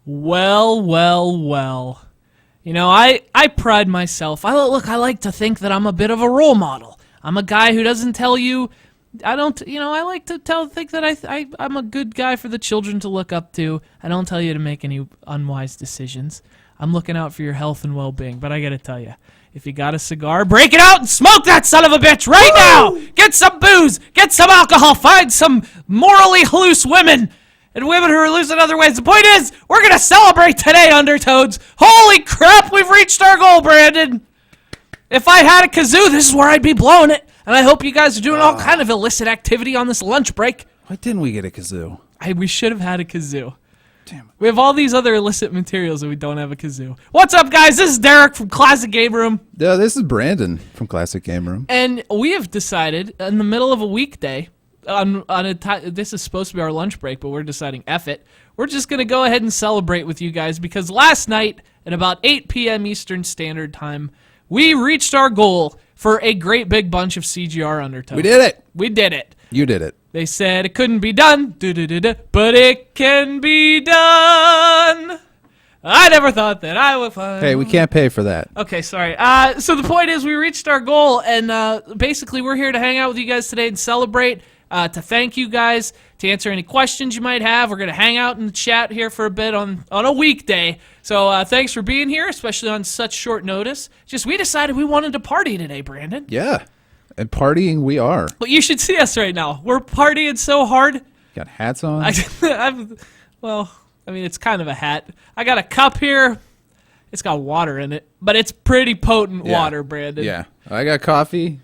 Well, well, well. You know, I pride myself. I like to think that I'm a bit of a role model. I'm a guy who doesn't tell you. I like to think that I'm a good guy for the children to look up to. I don't tell you to make any unwise decisions. I'm looking out for your health and well-being. But I got to tell you, if you got a cigar, break it out and smoke that son of a bitch right now. Get some booze. Get some alcohol. Find some morally loose women. And women who are loose in other ways. The point is, we're going to celebrate today, Undertoads. Holy crap, we've reached our goal, Brandon. If I had a kazoo, this is where I'd be blowing it. And I hope you guys are doing all kind of illicit activity on this lunch break. Why didn't we get a kazoo? We should have had a kazoo. Damn it. We have all these other illicit materials and we don't have a kazoo. What's up, guys? This is Derek from Classic Game Room. Yeah, this is Brandon from Classic Game Room. And we have decided, in the middle of a weekday, this is supposed to be our lunch break, but we're deciding F it. We're just going to go ahead and celebrate with you guys because last night at about 8 p.m. Eastern Standard Time, we reached our goal for a great big bunch of CGR Undertow. We did it. We did it. You did it. They said it couldn't be done, but it can be done. I never thought that I would find. Hey, we can't pay for that. Okay, sorry. So the point is we reached our goal, and basically we're here to hang out with you guys today and celebrate, to thank you guys, to answer any questions you might have. We're going to hang out in the chat here for a bit on a weekday. So thanks for being here, especially on such short notice. Just we decided we wanted to party today, Brandon. Yeah, and partying we are. Well, you should see us right now. We're partying so hard. Got hats on? I mean, it's kind of a hat. I got a cup here. It's got water in it, but it's pretty potent water, Brandon. Yeah. I got coffee.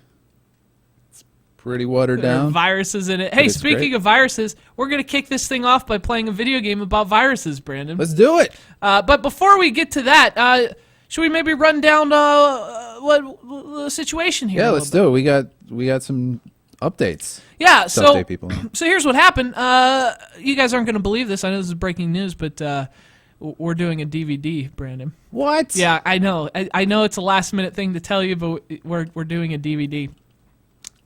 It's pretty watered There are down. viruses in it. Hey, speaking of viruses, we're going to kick this thing off by playing a video game about viruses, Brandon. Let's do it. But before we get to that, should we maybe run down what the situation here? Yeah, let's do it. We got some updates. Yeah, so Update people. So here's what happened. You guys aren't going to believe this. I know this is breaking news, but we're doing a DVD, Brandon. What? Yeah, I know. I know it's a last-minute thing to tell you, but we're doing a DVD.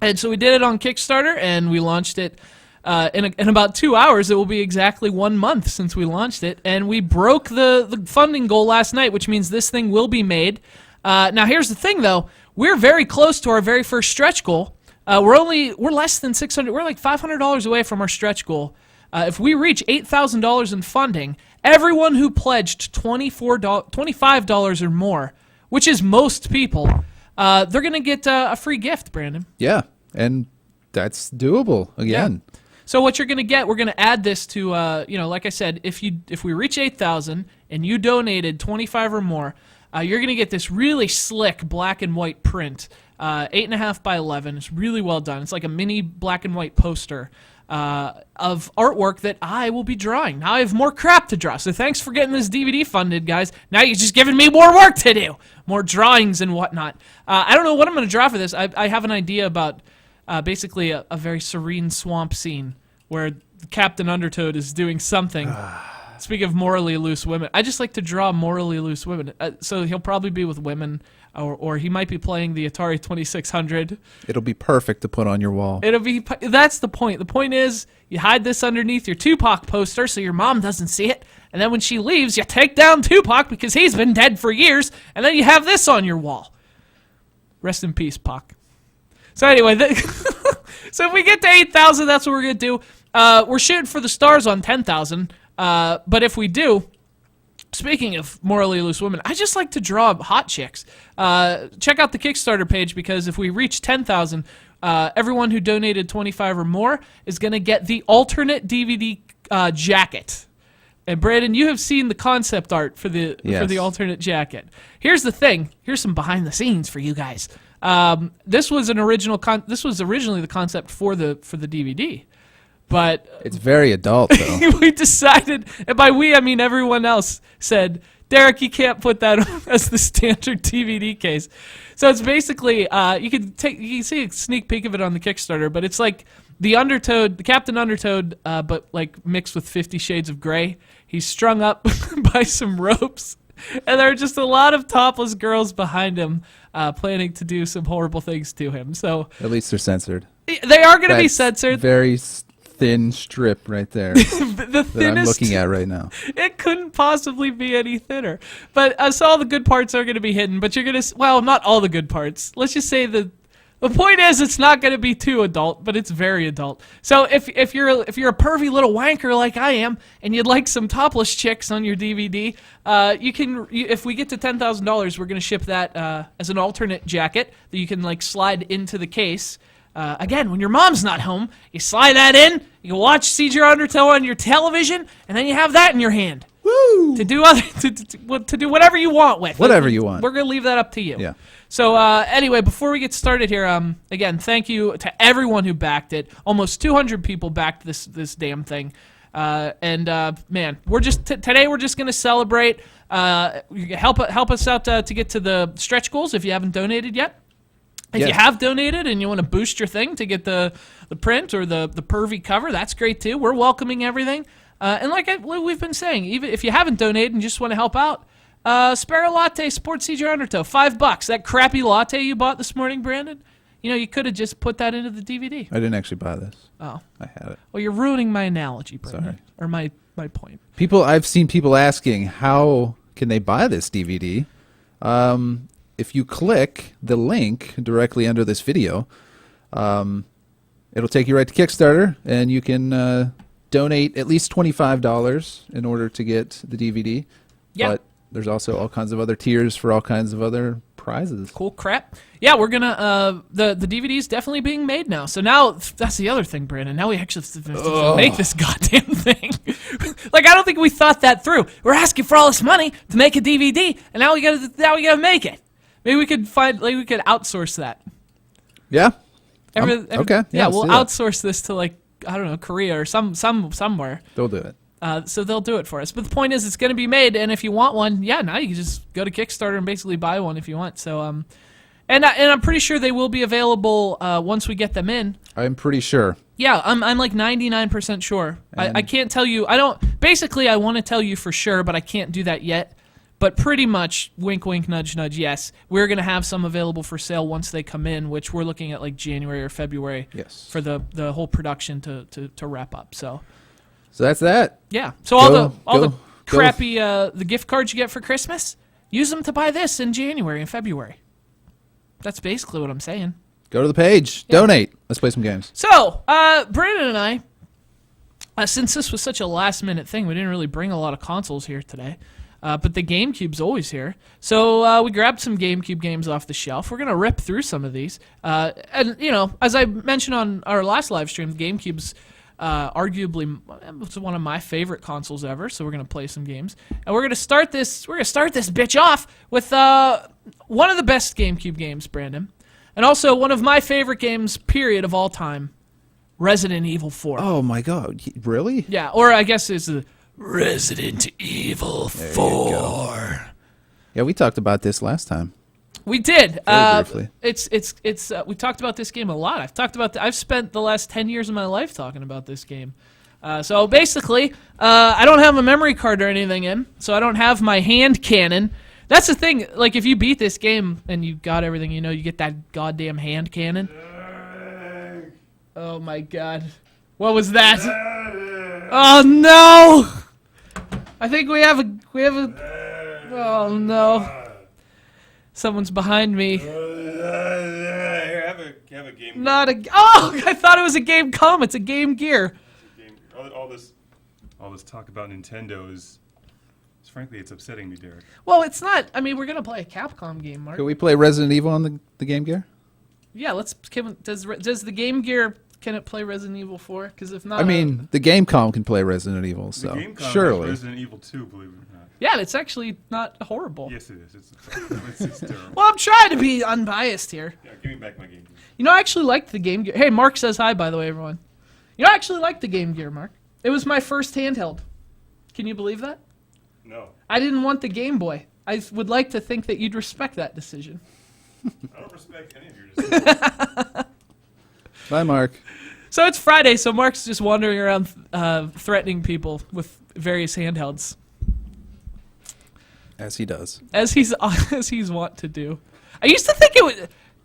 And so we did it on Kickstarter, and we launched it in about 2 hours. It will be exactly 1 month since we launched it, and we broke the funding goal last night, which means this thing will be made. Now, here's the thing, though. We're very close to our very first stretch goal. We're less than $600. We're like $500 away from our stretch goal. If we reach $8,000 in funding, everyone who pledged $25 or more, which is most people, they're gonna get a free gift, Brandon. Yeah, and that's doable again. Yeah. So what you're gonna get, we're gonna add this to, like I said, if we reach 8,000 and you donated 25 or more, you're gonna get this really slick black and white print. 8.5 by 11. It's really well done. It's like a mini black and white poster of artwork that I will be drawing. Now I have more crap to draw. So thanks for getting this DVD funded, guys. Now you're just giving me more work to do, more drawings and whatnot. I don't know what I'm going to draw for this. I have an idea about basically a very serene swamp scene where Captain Undertow is doing something. Speaking of morally loose women, I just like to draw morally loose women. So he'll probably be with women. Or he might be playing the Atari 2600. It'll be perfect to put on your wall. That's the point. The point is you hide this underneath your Tupac poster so your mom doesn't see it. And then when she leaves, you take down Tupac because he's been dead for years. And then you have this on your wall. Rest in peace, Pac. So anyway, so if we get to 8,000, that's what we're going to do. We're shooting for the stars on 10,000. But if we do... Speaking of morally loose women, I just like to draw hot chicks. Check out the Kickstarter page because if we reach 10,000, everyone who donated 25 or more is going to get the alternate DVD jacket. And Brandon, you have seen the concept art for the alternate jacket. Here's the thing. Here's some behind the scenes for you guys. This was originally the concept for the DVD. But it's very adult, though. We decided, and by we I mean everyone else, said, Derek, you can't put that on as the standard DVD case. So it's basically you can see a sneak peek of it on the Kickstarter, but it's like the Captain Undertow, but like mixed with 50 Shades of Grey. He's strung up by some ropes, and there are just a lot of topless girls behind him, planning to do some horrible things to him. So at least they're censored. They are going to be censored. Very thin strip right there the that I'm thinnest. looking at right now. It couldn't possibly be any thinner. But so all the good parts are going to be hidden. But you're going to, well, not all the good parts. Let's just say the point is it's not going to be too adult, but it's very adult. So if you're a pervy little wanker like I am, and you'd like some topless chicks on your DVD, if we get to $10,000, we're going to ship that as an alternate jacket that you can like slide into the case. Again, when your mom's not home, you slide that in, you can watch CGR Undertow on your television, and then you have that in your hand. Woo! To do to do whatever you want with. Whatever you want. We're going to leave that up to you. Yeah. So anyway, before we get started here, again, thank you to everyone who backed it. Almost 200 people backed this damn thing. Man, we're just today we're just going to celebrate. Help us out to get to the stretch goals if you haven't donated yet. If you have donated and you want to boost your thing to get the print or the pervy cover, that's great too. We're welcoming everything. And like we've been saying, even if you haven't donated and just want to help out, spare a latte, support CGR Undertow, $5. That crappy latte you bought this morning, Brandon, you could have just put that into the DVD. I didn't actually buy this. Oh. I had it. Well, you're ruining my analogy, Brandon. Sorry. Or my point. I've seen people asking, how can they buy this DVD? If you click the link directly under this video, it'll take you right to Kickstarter, and you can donate at least $25 in order to get the DVD. Yeah. But there's also all kinds of other tiers for all kinds of other prizes. Cool crap. Yeah, we're gonna the DVD is definitely being made now. So now that's the other thing, Brandon. Now we actually have to make this goddamn thing. Like, I don't think we thought that through. We're asking for all this money to make a DVD, and now we gotta make it. Maybe we could outsource that. Yeah. Okay. Yeah, we'll let's do that. outsource this to, like, I don't know, Korea or somewhere. They'll do it. So they'll do it for us. But the point is, it's going to be made, and if you want one, yeah, now you can just go to Kickstarter and basically buy one if you want. So, and I'm pretty sure they will be available once we get them in. I'm pretty sure. Yeah, I'm like 99% sure. I can't tell you. Basically, I want to tell you for sure, but I can't do that yet. But pretty much, wink, wink, nudge, nudge, yes. We're going to have some available for sale once they come in, which we're looking at like January or February for the whole production to wrap up. So that's that. Yeah. So all the crappy the gift cards you get for Christmas, use them to buy this in January and February. That's basically what I'm saying. Go to the page. Yeah. Donate. Let's play some games. So, Brandon and I, since this was such a last-minute thing, we didn't really bring a lot of consoles here today. But the GameCube's always here. So we grabbed some GameCube games off the shelf. We're going to rip through some of these. And, as I mentioned on our last live stream, the GameCube's arguably one of my favorite consoles ever. So we're going to play some games. And we're going to start this bitch off with one of the best GameCube games, Brandon. And also one of my favorite games, period, of all time, Resident Evil 4. Oh, my God. Really? Yeah, or I guess it's Resident Evil 4. Yeah, we talked about this last time. We did. Very briefly. It's we talked about this game a lot. I've spent the last 10 years of my life talking about this game. So basically, I don't have a memory card or anything in, so I don't have my hand cannon. That's the thing. Like, if you beat this game and you got everything, you get that goddamn hand cannon. Oh my God, what was that? Oh no! I think we have a. Oh no! Someone's behind me. Here, have a game. Not a. Oh, I thought it was a Game Com. It's a Game Gear. All this talk about Nintendo is frankly, it's upsetting me, Derek. Well, it's not. I mean, we're gonna play a Capcom game, Mark. Can we play Resident Evil on the Game Gear? Yeah, let's. Does the Game Gear? Can it play Resident Evil 4? Because if not, I mean, the Gamecom can play Resident Evil, so the Gamecom surely. has Resident Evil 2, believe it or not. Yeah, it's actually not horrible. Yes, it is. It's terrible. Well, I'm trying to be unbiased here. Yeah, give me back my Game Gear. I actually liked the Game Gear. Hey, Mark says hi, by the way, everyone. I actually liked the Game Gear, Mark. It was my first handheld. Can you believe that? No. I didn't want the Game Boy. I would like to think that you'd respect that decision. I don't respect any of your decisions. Bye, Mark. So it's Friday, so Mark's just wandering around threatening people with various handhelds. As he does. As he's wont to do. I used to think it was...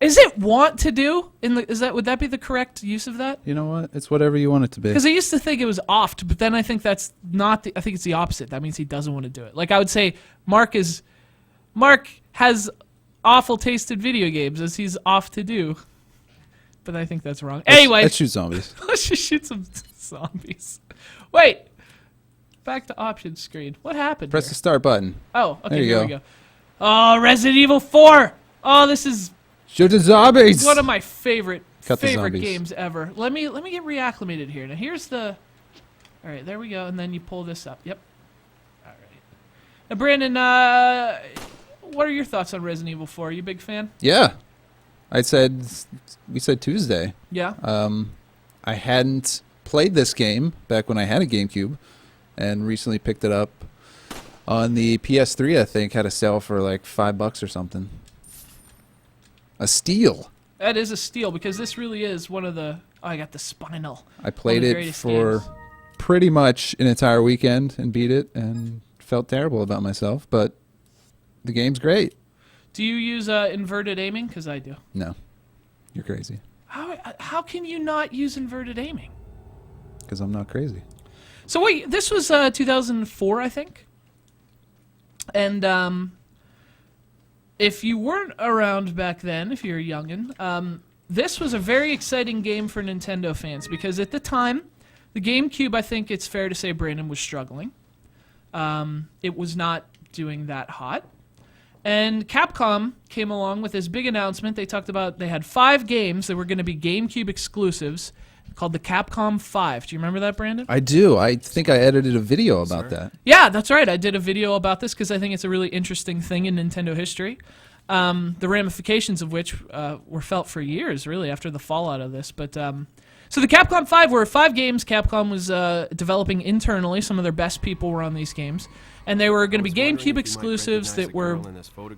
Is it want to do? Would that be the correct use of that? You know what? It's whatever you want it to be. Because I used to think it was oft, but then I think that's not. I think it's the opposite. That means he doesn't want to do it. Like I would say, Mark has awful tasted video games as he's off to do. But I think that's wrong. Anyway, let's shoot zombies. let's just shoot some zombies. Wait. Back to options screen. What happened? Press here? the start button. Oh, okay. There you Here we go. go. Oh, Resident Evil 4. Oh, this is Shoot the zombies. one of my favorite Cut the favorite zombies. games ever. Let me get reacclimated here. Now here's the. All right, there we go, and then you pull this up. Yep. All right. Now, Brandon, what are your thoughts on Resident Evil 4? Are you a big fan? Yeah. We said Tuesday. Yeah. I hadn't played this game back when I had a GameCube, and recently picked it up on the PS3. I think had a sale for like $5 or something. A steal. That is a steal because this really is one of the. Oh, I got the Spinal. I played One of the it greatest for games. pretty much an entire weekend and beat it, and felt terrible about myself. But the game's great. Do you use inverted aiming? Because I do. No, you're crazy. How can you not use inverted aiming? Because I'm not crazy. So wait, this was 2004, I think. And if you weren't around back then, if you're a youngin', this was a very exciting game for Nintendo fans because at the time, the GameCube, I think it's fair to say, Brandon, was struggling. It was not doing that hot. And Capcom came along with this big announcement. They talked about they had 5 games that were going to be GameCube exclusives called the Capcom 5. Do you remember that, Brandon? I do. I think I edited a video about that. Yeah, that's right. I did a video about this because I think it's a really interesting thing in Nintendo history. The ramifications of which were felt for years, really, after the fallout of this. But so the Capcom 5 were 5 games Capcom was developing internally. Some of their best people were on these games. And they were going to be GameCube exclusives that were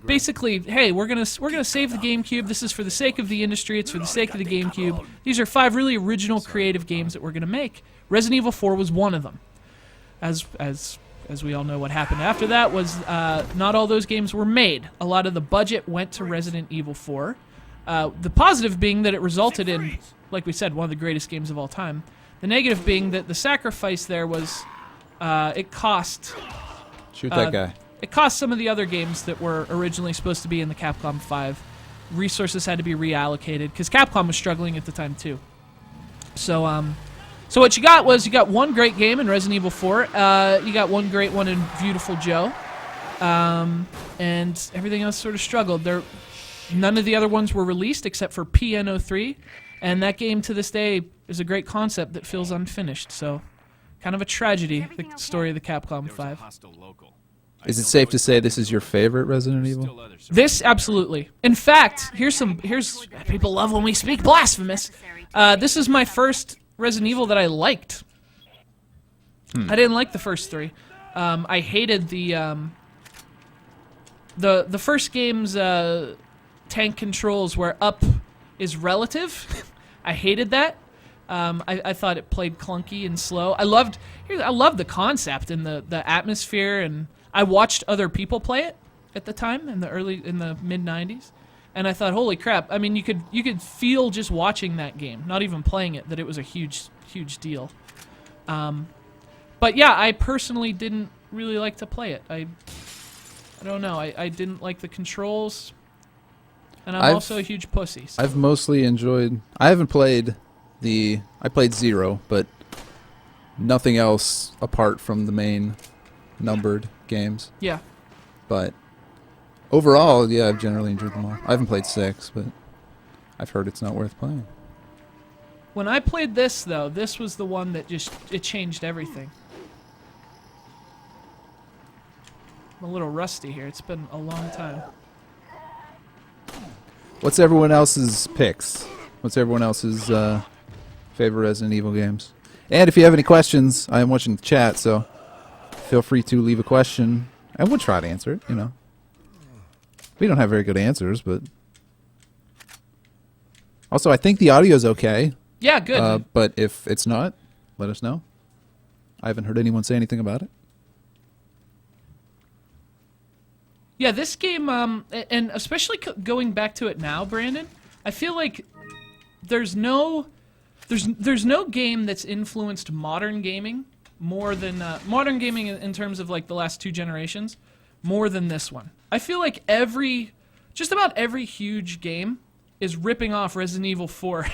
basically, hey, we're gonna save the GameCube. This is for the sake of the industry. It's for the sake of the GameCube. These are 5 really original, creative games that we're going to make. Resident Evil 4 was one of them. As we all know, what happened after that was not all those games were made. A lot of the budget went to Resident Evil 4. The positive being that it resulted in, like we said, one of the greatest games of all time. The negative being that the sacrifice there was it cost. Shoot that guy. It cost some of the other games that were originally supposed to be in the Capcom 5. Resources had to be reallocated because Capcom was struggling at the time too. So what you got was you got one great game in Resident Evil 4. You got one great one in Beautiful Joe, and everything else sort of struggled. None of the other ones were released except for PN03, and that game to this day is a great concept that feels unfinished. So. Kind of a tragedy, the story of the Capcom 5. Is it safe to say this is your favorite Resident Evil? This, absolutely. In fact, here's people love when we speak blasphemous. This is my first Resident Evil that I liked. I didn't like the first 3. I hated the first game's tank controls where up is relative. I hated that. I thought it played clunky and slow. I loved the concept and the atmosphere, and I watched other people play it at the time in the mid 90s, and I thought, holy crap! I mean, you could feel just watching that game, not even playing it, that it was a huge deal. But yeah, I personally didn't really like to play it. I don't know. I didn't like the controls, and I'm also a huge pussy. So. I've mostly enjoyed. I haven't played. I played 0, but nothing else apart from the main numbered games. Yeah. But overall, yeah, I've generally enjoyed them all. I haven't played 6, but I've heard it's not worth playing. When I played this, though, this was the one that it changed everything. I'm a little rusty here. It's been a long time. What's everyone else's picks? What's everyone else's favorite Resident Evil games? And if you have any questions, I am watching the chat, so feel free to leave a question, and we'll try to answer it, you know. We don't have very good answers, but... Also, I think the audio's okay. Yeah, good. But if it's not, let us know. I haven't heard anyone say anything about it. Yeah, this game, and especially going back to it now, Brandon, I feel like there's no game that's influenced modern gaming more than modern gaming in terms of like the last 2 generations more than this one. I feel like just about every huge game is ripping off Resident Evil 4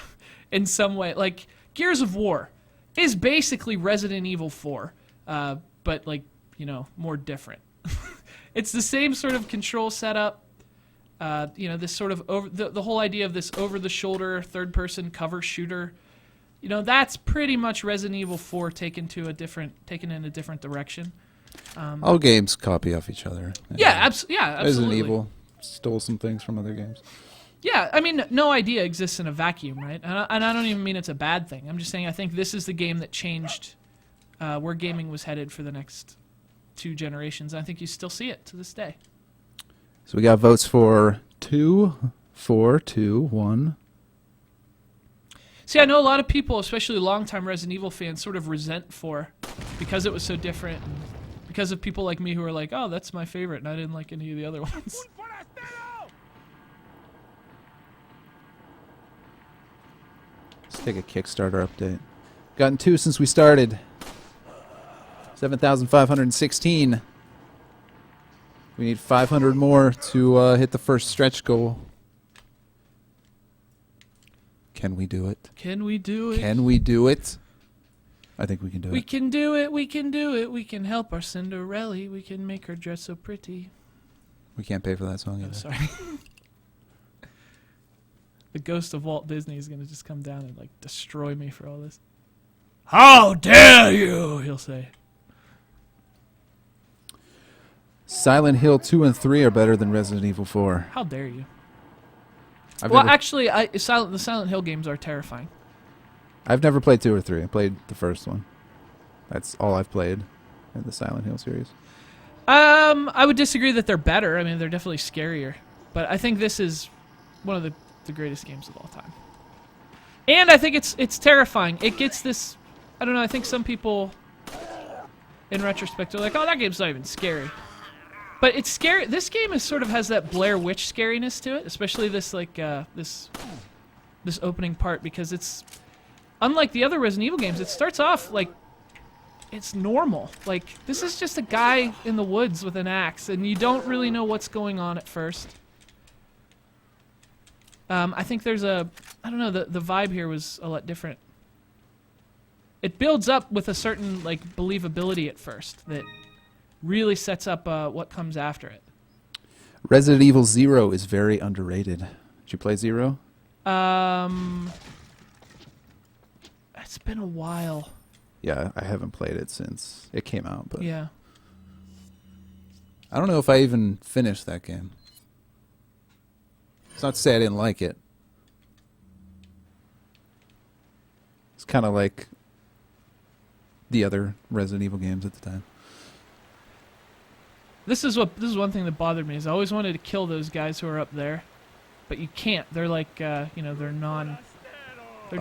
in some way. Like Gears of War is basically Resident Evil 4, but like, you know, more different. It's the same sort of control setup. You know, this sort of the whole idea of this over-the-shoulder third-person cover shooter. You know, that's pretty much Resident Evil 4 taken in a different direction. All games copy off each other. Yeah, absolutely. Resident Evil stole some things from other games. Yeah, I mean, no idea exists in a vacuum, right? And I don't even mean it's a bad thing. I'm just saying I think this is the game that changed where gaming was headed for the next 2 generations. I think you still see it to this day. So we got votes for 2, 4, 2, 1. See, I know a lot of people, especially longtime Resident Evil fans, sort of resent 4 because it was so different. And because of people like me who are like, oh, that's my favorite, and I didn't like any of the other ones. Let's take a Kickstarter update. Gotten 2 since we started. 7,516. We need 500 more to hit the first stretch goal. Can we do it? Can we do it? Can we do it? I think we can do We it. can do it, we can do it. We can help our Cinderella. We can make her dress so pretty. We can't pay for that song either. Oh, sorry. The ghost of Walt Disney is going to just come down and like destroy me for all this. How dare you, he'll say. Silent Hill 2 and 3 are better than Resident Evil 4. How dare you? I've Well, never, actually, the Silent Hill games are terrifying. I've never played 2 or 3. I played the first one. That's all I've played in the Silent Hill series. I would disagree that they're better. I mean, they're definitely scarier. But I think this is one of the greatest games of all time. And I think it's terrifying. It gets this... I don't know, I think some people, in retrospect, are like, oh, that game's not even scary. But it's scary. This game sort of has that Blair Witch scariness to it, especially this like this opening part, because it's unlike the other Resident Evil games. It starts off like it's normal. Like this is just a guy in the woods with an axe, and you don't really know what's going on at first. I think there's I don't know, the vibe here was a lot different. It builds up with a certain like believability at first that really sets up what comes after it. Resident Evil 0 is very underrated. Did you play 0? It's been a while. Yeah, I haven't played it since it came out, but Yeah. I don't know if I even finished that game. It's not to say I didn't like it. It's kind of like the other Resident Evil games at the time. This is one thing that bothered me. Is I always wanted to kill those guys who are up there, but you can't. They're like they're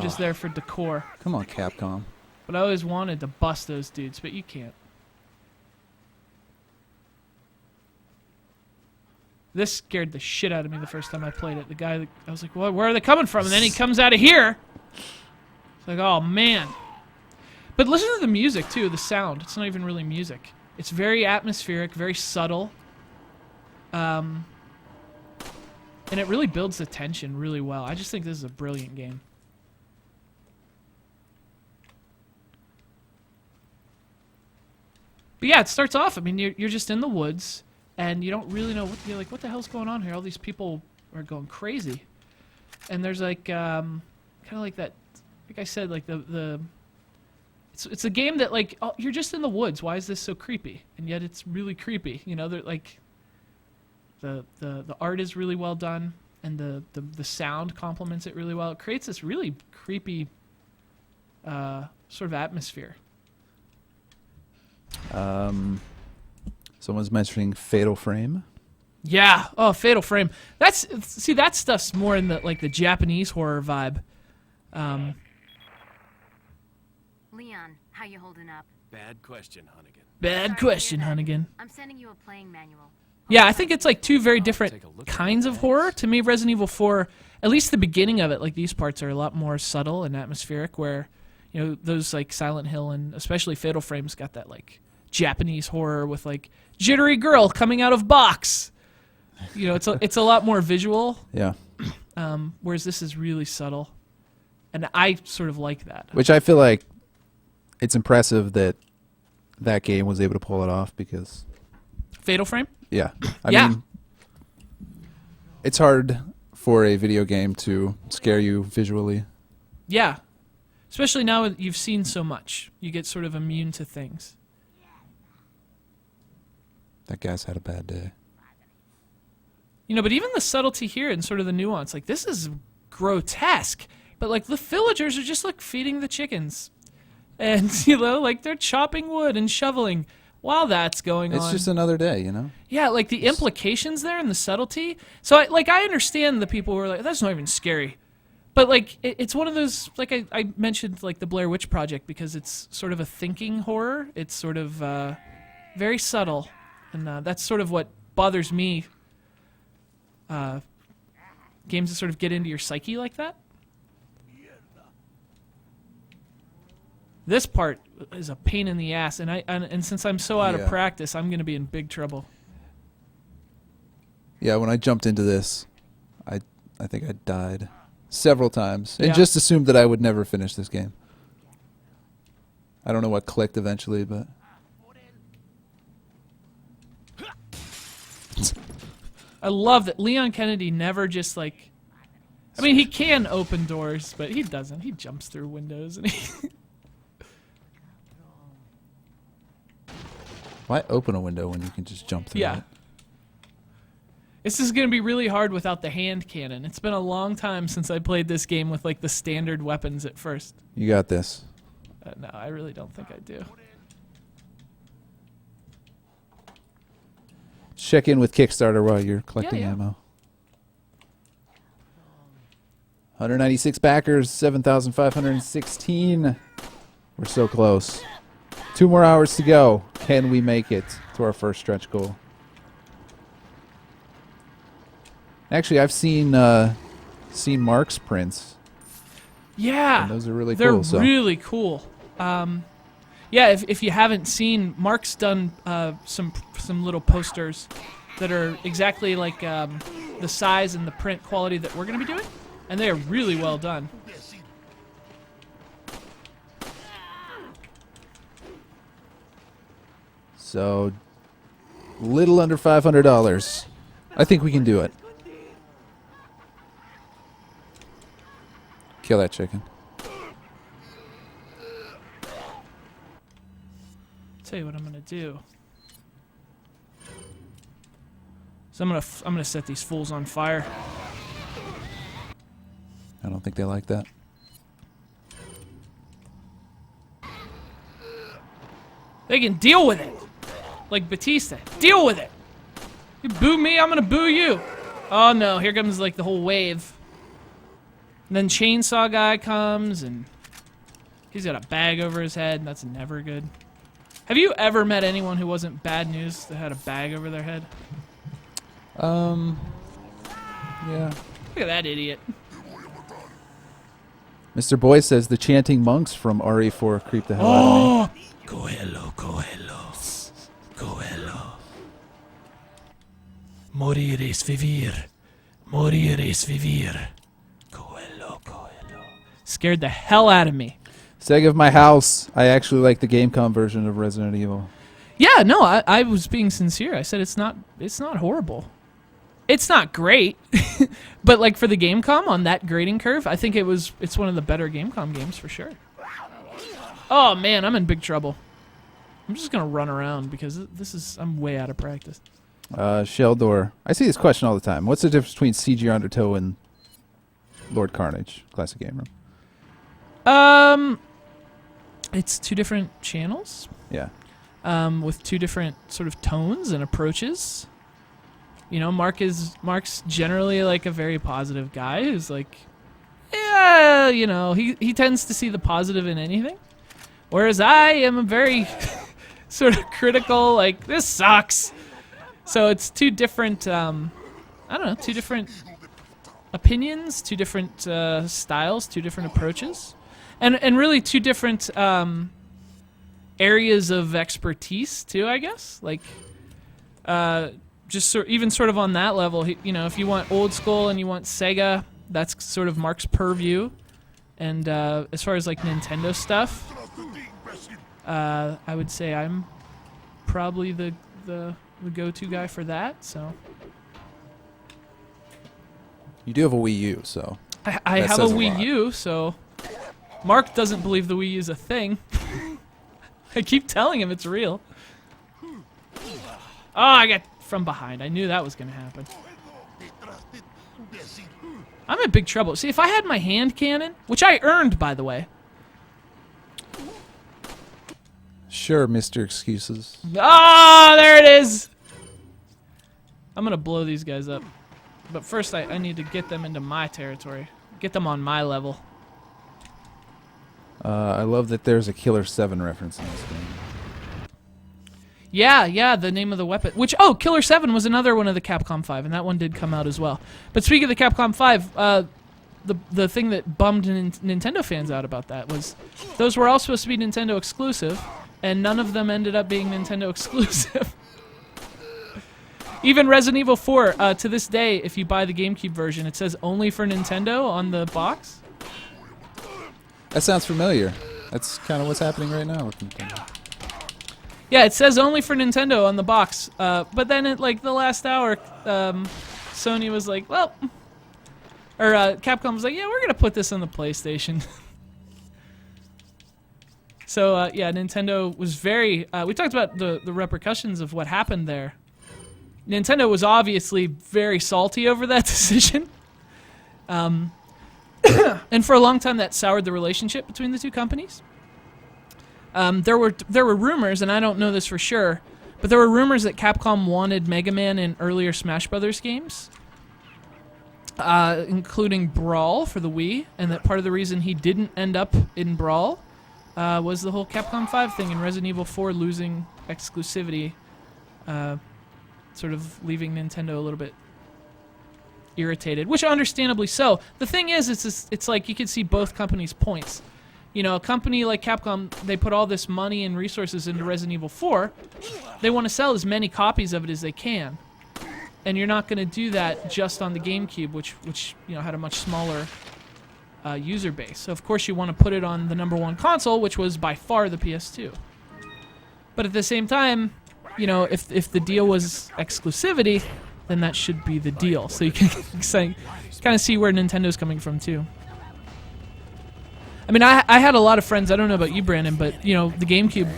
just there for decor. Come on, Capcom. But I always wanted to bust those dudes, but you can't. This scared the shit out of me the first time I played it. The guy, I was like, well, where are they coming from? And then he comes out of here. It's like, oh man. But listen to the music too, the sound. It's not even really music. It's very atmospheric, very subtle. And it really builds the tension really well. I just think this is a brilliant game. But yeah, it starts off, I mean, you're just in the woods, and you don't really know, you're like, what the hell's going on here? All these people are going crazy. And there's like, kind of like that, like I said, like it's a game that like, oh, you're just in the woods. Why is this so creepy? And yet it's really creepy. You know, they're like, the art is really well done, and the sound complements it really well. It creates this really creepy sort of atmosphere. Someone's mentioning Fatal Frame. Yeah. Oh, Fatal Frame. That stuff's more in the like the Japanese horror vibe. Leon, how you holding up? Bad question, Hunnigan. Bad question, Hunnigan. I'm sending you a playing manual. Yeah, I think it's like two very different kinds of horror. To me, Resident Evil 4, at least the beginning of it, like these parts are a lot more subtle and atmospheric, where, you know, those like Silent Hill and especially Fatal Frame's got that like Japanese horror with like jittery girl coming out of box. You know, it's a lot more visual. Yeah. Whereas this is really subtle. And I sort of like that. Which I feel like it's impressive that that game was able to pull it off because... Fatal Frame? Yeah. I Yeah. mean, it's hard for a video game to scare you visually. Yeah. Especially now that you've seen so much. You get sort of immune to things. That guy's had a bad day. You know, but even the subtlety here and sort of the nuance, like this is grotesque. But like the villagers are just like feeding the chickens. And, you know, like they're chopping wood and shoveling while that's going on. It's just another day, you know? Yeah, like the implications there and the subtlety. So, I understand the people who are like, that's not even scary. But, like, it's one of those, like I mentioned, like, the Blair Witch Project because it's sort of a thinking horror. It's sort of very subtle. And that's sort of what bothers me. Games that sort of get into your psyche like that. This part is a pain in the ass, and since I'm so out of practice, I'm going to be in big trouble. Yeah, when I jumped into this, I think I died several times and Yeah. just assumed that I would never finish this game. I don't know what clicked eventually, but... I love that Leon Kennedy never just like... I mean, he can open doors, but he doesn't. He jumps through windows, and he... Why open a window when you can just jump through Yeah. it? This is going to be really hard without the hand cannon. It's been a long time since I played this game with like the standard weapons at first. You got this. No, I really don't think I do. Check in with Kickstarter while you're collecting Yeah. ammo. 196 backers, 7,516. We're so close. 2 more hours to go. Can we make it to our first stretch goal? Actually, I've seen Mark's prints. Yeah, And those are really they're cool. So really cool. Yeah, if you haven't seen, Mark's done some little posters that are exactly like the size and the print quality that we're going to be doing, and they are really well done. So, little under $500. I think we can do it. Kill that chicken. Tell you what I'm gonna do. So I'm gonna set these fools on fire. I don't think they like that. They can deal with it, like Batista. Deal with it. You boo me, I'm gonna boo you. Oh no, here comes like the whole wave. And then Chainsaw Guy comes and he's got a bag over his head, and that's never good. Have you ever met anyone who wasn't bad news that had a bag over their head? Yeah. Look at that idiot. Mr. Boy says the chanting monks from RE4 creep the hell out of me. Coelho, Coelho, Coelho. Morires vivir, morires vivir. Coelho, Coelho. Scared the hell out of me. Seg of my house. I actually like the Gamecom version of Resident Evil. Yeah, no, I was being sincere. I said it's not horrible. It's not great, but like for the Gamecom on that grading curve, I think it's one of the better Gamecom games for sure. Oh man, I'm in big trouble. I'm just gonna run around because I'm way out of practice. Sheldor. I see this question all the time. What's the difference between CGR Undertow and Lord Carnage? Classic Game Room. It's two different channels. Yeah. With two different sort of tones and approaches. You know, Mark's generally like a very positive guy who's like, yeah, you know, he tends to see the positive in anything. Whereas I am a very sort of critical, like, this sucks. So it's two different, I don't know, two different opinions, two different styles, two different approaches, and really two different areas of expertise too, I guess. Like, just even sort of on that level, you know, if you want old school and you want Sega, that's sort of Mark's purview. And as far as like Nintendo stuff, I would say I'm probably the go-to guy for that. So You do have a Wii U, so I that have a says a Wii lot. U, so Mark doesn't believe the Wii U is a thing. I keep telling him it's real. Oh, I got from behind. I knew that was going to happen. I'm in big trouble. See, if I had my hand cannon, which I earned, by the way. Sure, Mr. Excuses. Ah, there it is. I'm going to blow these guys up. But first, I need to get them into my territory. Get them on my level. I love that there's a Killer 7 reference in this game. Yeah, the name of the weapon. Which, Killer 7 was another one of the Capcom 5, and that one did come out as well. But speaking of the Capcom 5, the thing that bummed Nintendo fans out about that was those were all supposed to be Nintendo exclusive, and none of them ended up being Nintendo exclusive. Even Resident Evil 4, to this day, if you buy the GameCube version, it says only for Nintendo on the box. That sounds familiar. That's kind of what's happening right now with Nintendo. Yeah, it says only for Nintendo on the box. But then at like the last hour, Sony was like, well, or Capcom was like, yeah, we're gonna put this on the PlayStation. So yeah, Nintendo was very. We talked about the repercussions of what happened there. Nintendo was obviously very salty over that decision. And for a long time, that soured the relationship between the two companies. There were rumors, and I don't know this for sure, but there were rumors that Capcom wanted Mega Man in earlier Smash Brothers games, including Brawl for the Wii, and that part of the reason he didn't end up in Brawl was the whole Capcom 5 thing and Resident Evil 4 losing exclusivity, sort of leaving Nintendo a little bit irritated, which understandably so. The thing is, it's like you can see both companies' points. You know, a company like Capcom, they put all this money and resources into Resident Evil 4. They want to sell as many copies of it as they can. And you're not going to do that just on the GameCube, which you know had a much smaller user base. So of course you want to put it on the #1 console, which was by far the PS2. But at the same time, you know, if the deal was exclusivity, then that should be the deal. So you can kind of see where Nintendo's coming from too. I mean, I had a lot of friends. I don't know about you, Brandon, but you know, the GameCube,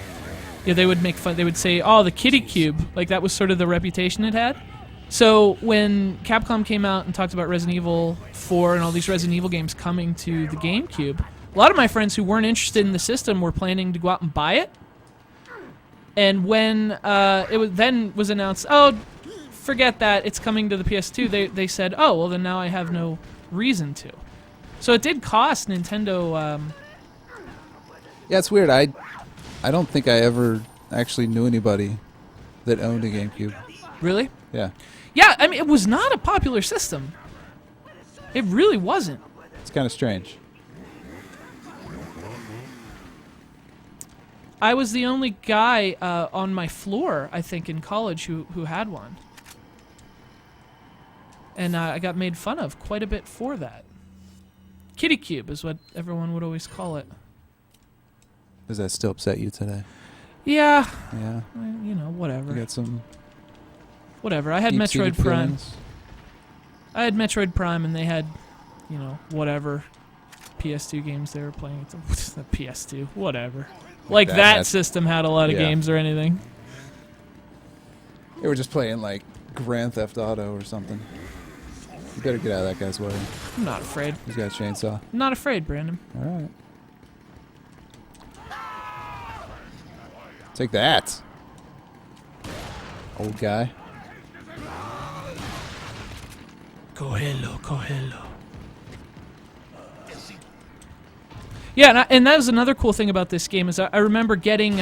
yeah, they would make fun. They would say, "Oh, the Kitty Cube," like that was sort of the reputation it had. So when Capcom came out and talked about Resident Evil 4 and all these Resident Evil games coming to the GameCube, a lot of my friends who weren't interested in the system were planning to go out and buy it. And when it was announced, oh, forget that, it's coming to the PS2, they said, oh, well, then now I have no reason to. So it did cost Nintendo. Yeah, it's weird. I don't think I ever actually knew anybody that owned a GameCube. Really? Yeah. Yeah, I mean, it was not a popular system. It really wasn't. It's kind of strange. I was the only guy on my floor, I think, in college who had one. And I got made fun of quite a bit for that. Kitty Cube is what everyone would always call it. Does that still upset you today? Yeah. Yeah. You know, whatever. You got some Whatever. I had deep-seated Metroid Prime. feelings? I had Metroid Prime, and they had, you know, whatever PS2 games they were playing. It's the PS2, whatever. Like that system had a lot of games or anything. They were just playing like Grand Theft Auto or something. You better get out of that guy's way. I'm not afraid. He's got a chainsaw. I'm not afraid, Brandon. All right. Take that, old guy. Cogelo. Yeah, and that was another cool thing about this game is I remember getting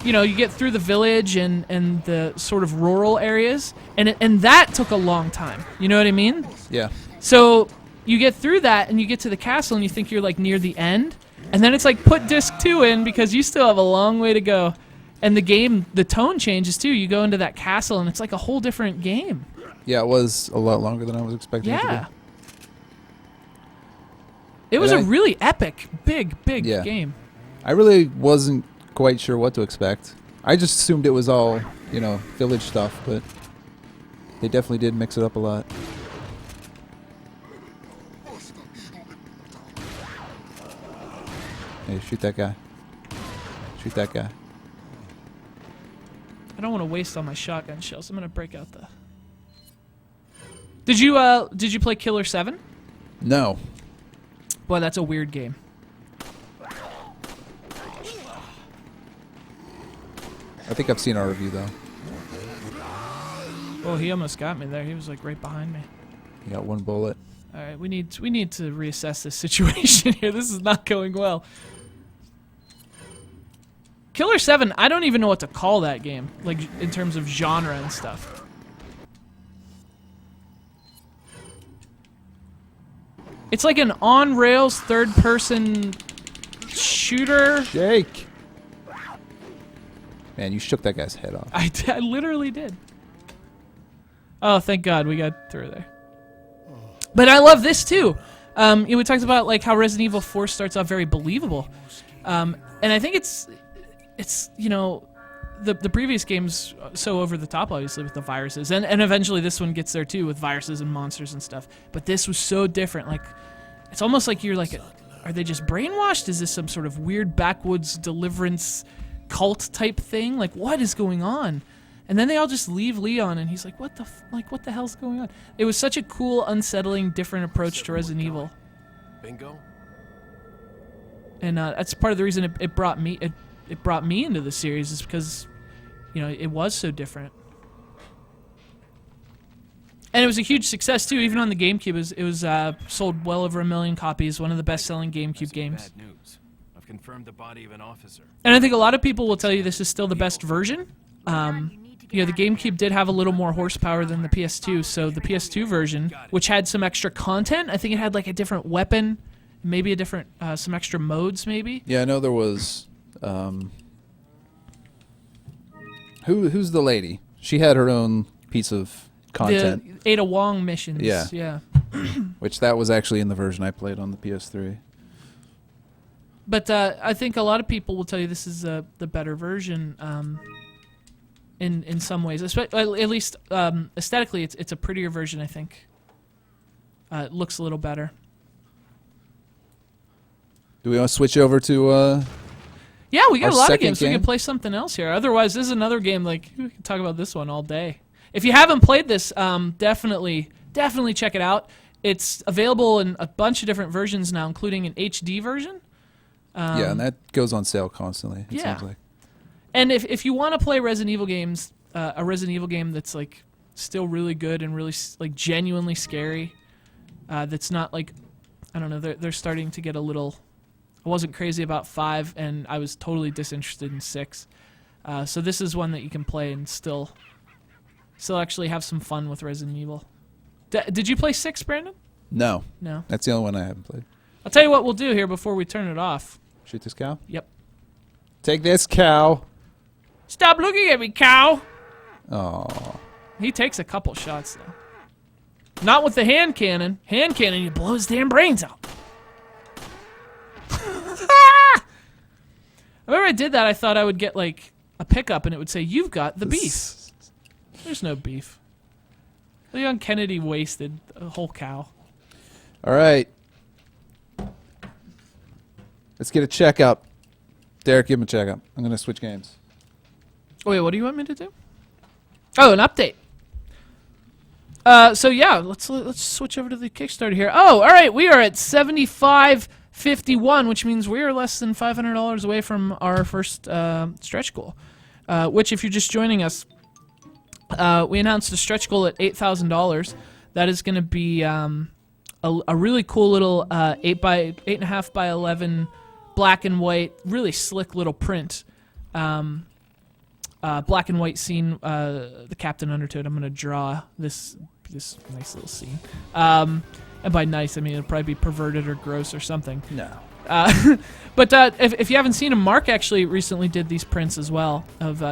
you get through the village and the sort of rural areas, and that took a long time. You know what I mean? Yeah. So you get through that, and you get to the castle, and you think you're like near the end, and then it's like put disc 2 in because you still have a long way to go. And the tone changes too. You go into that castle, and it's like a whole different game. Yeah, it was a lot longer than I was expecting it to Yeah. be. It was And a really epic, big Yeah. game. I really wasn't quite sure what to expect. I just assumed it was all, village stuff, but they definitely did mix it up a lot. Hey, shoot that guy. Shoot that guy. I don't want to waste all my shotgun shells. I'm gonna break out the. Did you play Killer 7? No. Boy, that's a weird game. I think I've seen our review, though. Oh, he almost got me there. He was like right behind me. You got one bullet. All right, we need to reassess this situation here. This is not going well. Killer 7, I don't even know what to call that game, like in terms of genre and stuff. It's like an on-rails third-person shooter. Jake! Man, you shook that guy's head off. I literally did. Oh, thank God we got through there. But I love this too. We talked about like how Resident Evil 4 starts off very believable, and I think it's the previous game's so over the top, obviously, with the viruses, and eventually this one gets there too with viruses and monsters and stuff. But this was so different. Like, it's almost like you're like, are they just brainwashed? Is this some sort of weird backwoods deliverance cult type thing? Like, what is going on? And then they all just leave Leon, and he's like, what the hell's going on? It was such a cool, unsettling, different approach to Resident Evil. Bingo. And that's part of the reason it brought me into the series, is because it was so different. And it was a huge success too. Even on the GameCube, it was sold well over 1 million copies. One of the best-selling GameCube games. Bad news. I've confirmed the body of an officer. And I think a lot of people will tell you this is still the best version. The GameCube did have a little more horsepower than the PS2, so the PS2 version, which had some extra content, I think it had like a different weapon, maybe a different some extra modes, maybe. Yeah, I know there was. Who's the lady? She had her own piece of content. The Ada Wong missions. Yeah. Which that was actually in the version I played on the PS3. But I think a lot of people will tell you this is the better version. In some ways, at least aesthetically, it's a prettier version. I think it looks a little better. Do we want to switch over to? Yeah, we got our a lot of second games. We game? can play something else here. Otherwise, this is another game. Like, we can talk about this one all day. If you haven't played this, definitely check it out. It's available in a bunch of different versions now, including an HD version. Yeah, and that goes on sale constantly. It yeah. seems like. And if you want to play Resident Evil games, a Resident Evil game that's like still really good and really like genuinely scary, that's not like, I don't know, they're starting to get a little. I wasn't crazy about 5, and I was totally disinterested in 6. So this is one that you can play and still actually have some fun with Resident Evil. Did you play 6, Brandon? No. No. That's the only one I haven't played. I'll tell you what we'll do here before we turn it off. Shoot this cow? Yep. Take this cow. Stop looking at me, cow! Oh. He takes a couple shots, though. Not with the hand cannon. Hand cannon, you blow his damn brains out. I remember I did that, I thought I would get, like, a pickup, and it would say, you've got the beef. There's no beef. Leon Kennedy wasted a whole cow. All right. Let's get a checkup. Derek, give him a checkup. I'm going to switch games. Oh, wait, what do you want me to do? Oh, an update. So yeah, let's switch over to the Kickstarter here. Oh, all right, we are at $75.51, which means we are less than $500 away from our first stretch goal. Which, if you're just joining us, we announced a stretch goal at $8,000. That is going to be a really cool little 8.5 by 11 black and white, really slick little print. black and white scene, the Captain Undertow. I'm gonna draw this nice little scene. And by nice, I mean it'll probably be perverted or gross or something. No. But if you haven't seen him, Mark actually recently did these prints as well.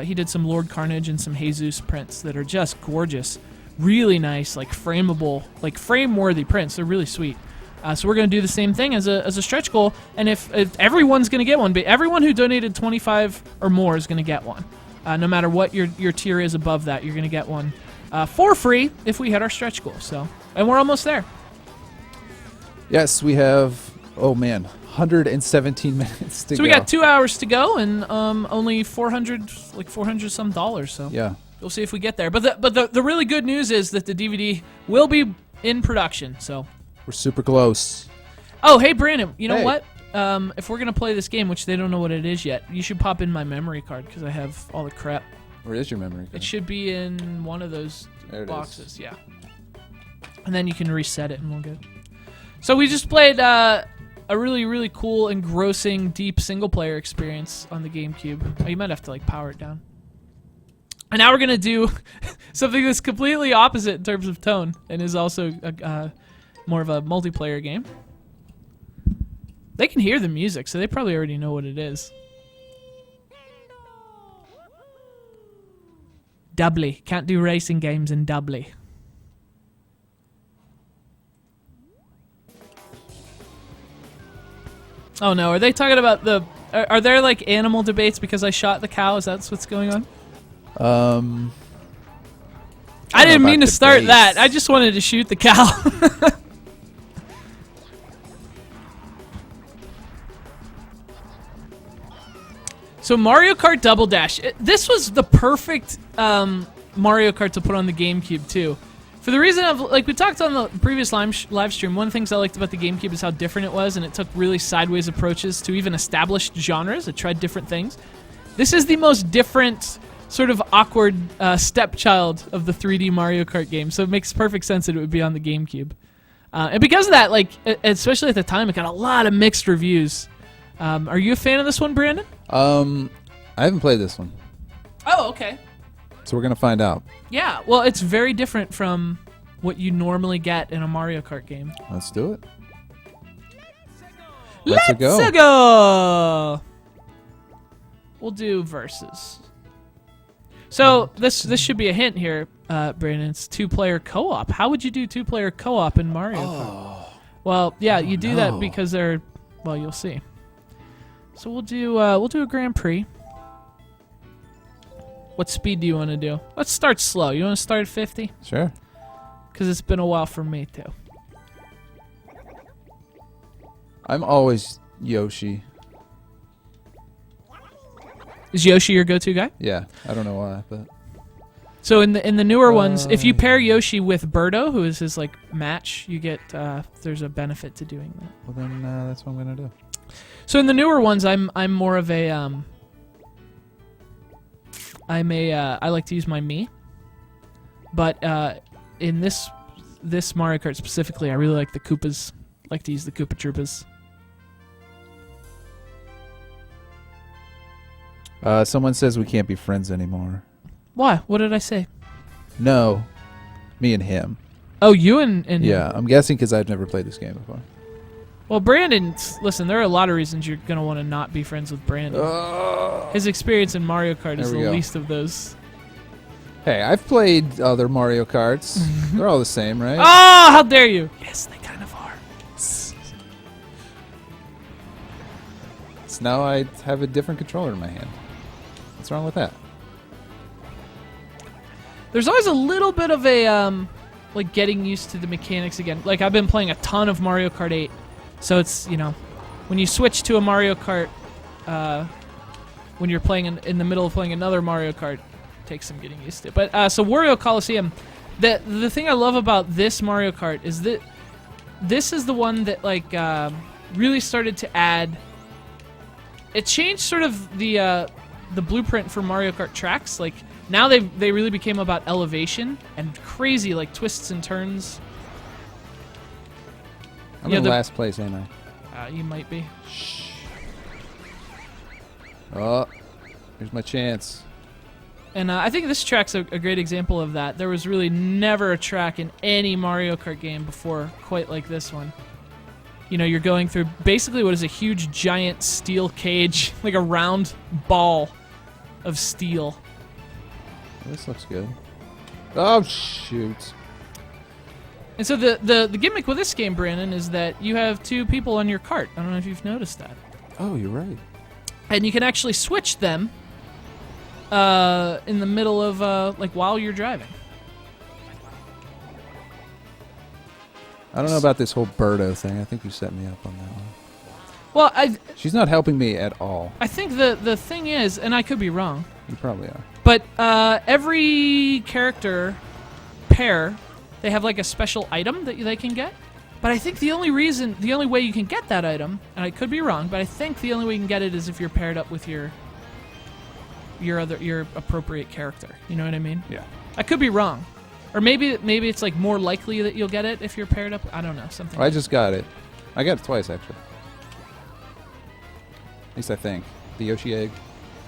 He did some Lord Carnage and some Jesus prints that are just gorgeous, really nice, like frameable, like frame-worthy prints. They're really sweet. So we're going to do the same thing as a stretch goal, and if everyone's going to get one, but everyone who donated 25 or more is going to get one. No matter what your tier is above that, you're going to get one for free if we hit our stretch goal. So, and we're almost there. Yes, we have. Oh man, 117 minutes to go. So we got 2 hours to go, and only $400 some dollars. So Yeah. we'll see if we get there. But the really good news is that the DVD will be in production. So We're super close. oh hey Brandon, you know Hey. what? If we're gonna play this game, which they don't know what it is yet, you should pop in my memory card because I have all the crap. Where is your memory It card? should be in one of those There it boxes. is. Yeah. And then you can reset it and we'll go. So we just played a really, really cool, engrossing, deep single-player experience on the GameCube. Oh, you might have to like power it down. And now we're gonna do something that's completely opposite in terms of tone, and is also more of a multiplayer game. They can hear the music, so they probably already know what it is. Doubly. Can't do racing games in doubly. Oh no, are they talking about the... Are there like animal debates because I shot the cow? Is that what's going on? I didn't mean to start that. I just wanted to shoot the cow. So Mario Kart Double Dash. This was the perfect Mario Kart to put on the GameCube too. For the reason of, like we talked on the previous live stream, one of the things I liked about the GameCube is how different it was, and it took really sideways approaches to even established genres. It tried different things. This is the most different, sort of awkward stepchild of the 3D Mario Kart game, so it makes perfect sense that it would be on the GameCube. And because of that, like, especially at the time, it got a lot of mixed reviews. Are you a fan of this one, Brandon? I haven't played this one, Oh, okay. so we're gonna find out. Yeah, well, it's very different from what you normally get in a Mario Kart game. Let's do it. Let's go. go. We'll do versus. So this should be a hint here, Brandon. It's 2-player co-op. How would you do 2-player co-op in Mario Kart? Well, yeah, you do that because they're. Well, you'll see. So we'll do a Grand Prix. What speed do you want to do? Let's start slow. You want to start at 50? Sure. Because it's been a while for me too. I'm always Yoshi. Is Yoshi your go-to guy? Yeah, I don't know why, but So in the newer ones, if you pair Yoshi with Birdo, who is his like match, you get there's a benefit to doing that. well then that's what I'm gonna do. So in the newer ones, I'm more of a I like to use my Mii, but in this Mario Kart specifically, I really like the Koopas. Like to use the Koopa Troopas. Someone says we can't be friends anymore. Why? What did I say? No, me and him. Oh, you and Yeah, I'm guessing because I've never played this game before. Well, Brandon, listen, there are a lot of reasons you're gonna want to not be friends with Brandon. His experience in Mario Kart is There we the go. least of those. Hey, I've played other Mario Karts. They're all the same, right? Oh, how dare you! Yes, they kind of are. So now I have a different controller in my hand. What's wrong with that? There's always a little bit of a like getting used to the mechanics again. Like I've been playing a ton of Mario Kart 8, so it's when you switch to a Mario Kart, when you're playing in the middle of playing another Mario Kart, it takes some getting used to. But so Wario Coliseum, the thing I love about this Mario Kart is that this is the one that like really started to add. It changed sort of the blueprint for Mario Kart tracks. Like now they really became about elevation and crazy like twists and turns. I'm Yeah, in the- last place, ain't I? You might be. Oh, here's my chance. And I think this track's a great example of that. There was really never a track in any Mario Kart game before quite like this one. You know, you're going through basically what is a huge giant steel cage, like a round ball of steel. This looks good. Oh, shoot. And so the gimmick with this game, Brandon, is that you have two people on your cart. I don't know if you've noticed that. Oh, you're right. And you can actually switch them in the middle of, like, while you're driving. I don't know about this whole Birdo thing. I think you set me up on that one. Well, She's not helping me at all. I think the thing is, and I could be wrong, You probably are. but every character pair, they have like a special item that they can get. But I think the only way you can get that item, and I could be wrong, but I think the only way you can get it is if you're paired up with your appropriate character. You know what I mean? Yeah. I could be wrong, or maybe it's like more likely that you'll get it if you're paired up. I don't know, something. I just got it. I got it twice, actually. At least I think. The Yoshi egg.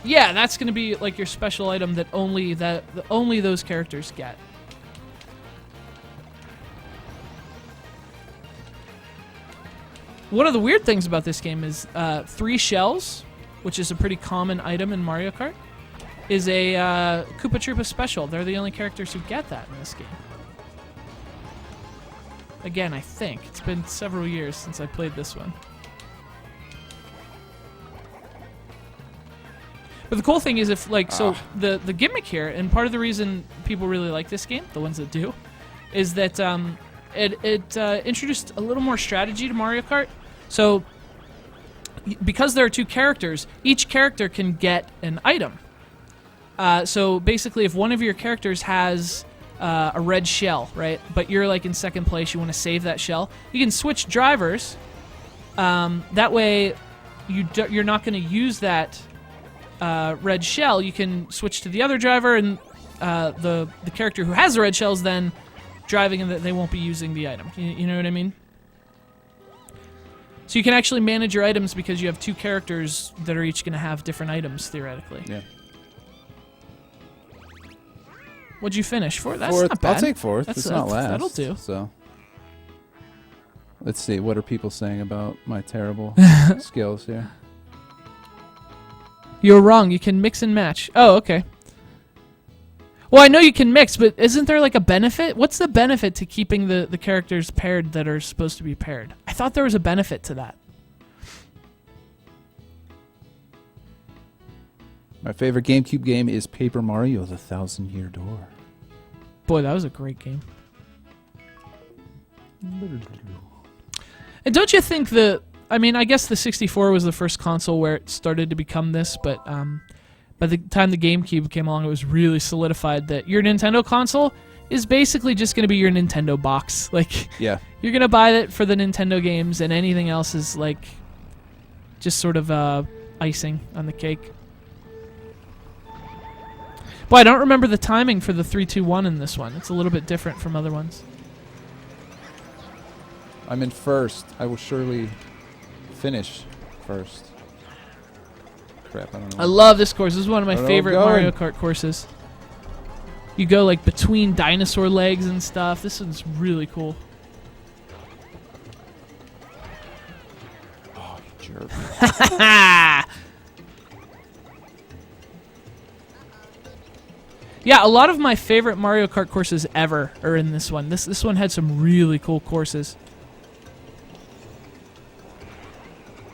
Yeah, that's going to be like your special item that only those characters get. One of the weird things about this game is 3 shells, which is a pretty common item in Mario Kart, is a Koopa Troopa special. They're the only characters who get that in this game. Again, I think. It's been several years since I played this one. But the cool thing is the gimmick here, and part of the reason people really like this game, the ones that do, is that it introduced a little more strategy to Mario Kart. So because there are 2 characters, each character can get an item. So basically, if one of your characters has a red shell, right, but you're like in second place, you want to save that shell, you can switch drivers. That way, you're not going to use that red shell. You can switch to the other driver, and the character who has the red shell is then driving, and they won't be using the item. You know what I mean? So you can actually manage your items because you have 2 characters that are each going to have different items, theoretically. Yeah. What'd you finish? Fourth? That's Fourth. not bad. I'll take fourth. It's not last. That'll do. So, let's see. What are people saying about my terrible skills here? You're wrong. You can mix and match. Oh, okay. Well, I know you can mix, but isn't there like a benefit? What's the benefit to keeping the characters paired that are supposed to be paired? I thought there was a benefit to that. My favorite GameCube game is Paper Mario: The Thousand Year Door. Boy, that was a great game. And don't you think I guess the 64 was the first console where it started to become this, but by the time the GameCube came along, it was really solidified that your Nintendo console is basically just going to be your Nintendo box. Like, Yeah. you're going to buy it for the Nintendo games, and anything else is like just sort of icing on the cake. Boy, I don't remember the timing for the 3-2-1 in this one. It's a little bit different from other ones. I'm in first. I will surely finish first. Crap, I don't know. I love this course. This is one of my I don't know favorite where I'm Mario going. Kart courses. You go like between dinosaur legs and stuff. This one's really cool. Oh, you jerk. Yeah, a lot of my favorite Mario Kart courses ever are in this one. This one had some really cool courses.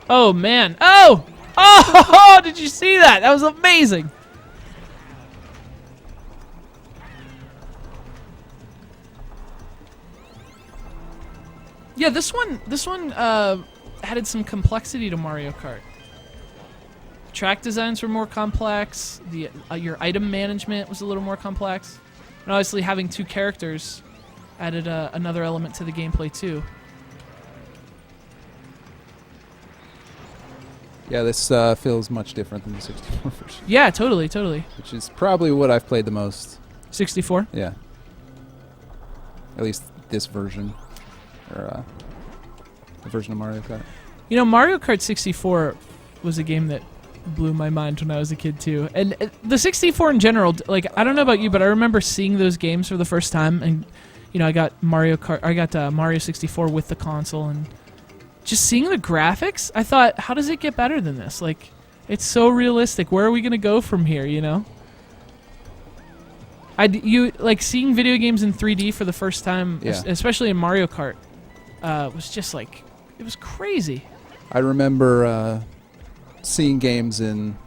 Oh, man. Oh! Oh! Did you see that? That was amazing. Yeah, this one added some complexity to Mario Kart. Track designs were more complex. Your item management was a little more complex. And obviously having 2 characters added another element to the gameplay too. Yeah, this feels much different than the 64 version, Yeah, totally. which is probably what I've played the most. 64? Yeah. At least this version. Or the version of Mario Kart. You know, Mario Kart 64 was a game that blew my mind when I was a kid too. And the 64 in general, like I don't know about you, but I remember seeing those games for the first time, and you know I got Mario 64 with the console, and just seeing the graphics, I thought, how does it get better than this? Like, it's so realistic. Where are we gonna go from here? You know. You like seeing video games in 3D for the first time, especially in Mario Kart, was just like, it was crazy. I remember seeing games in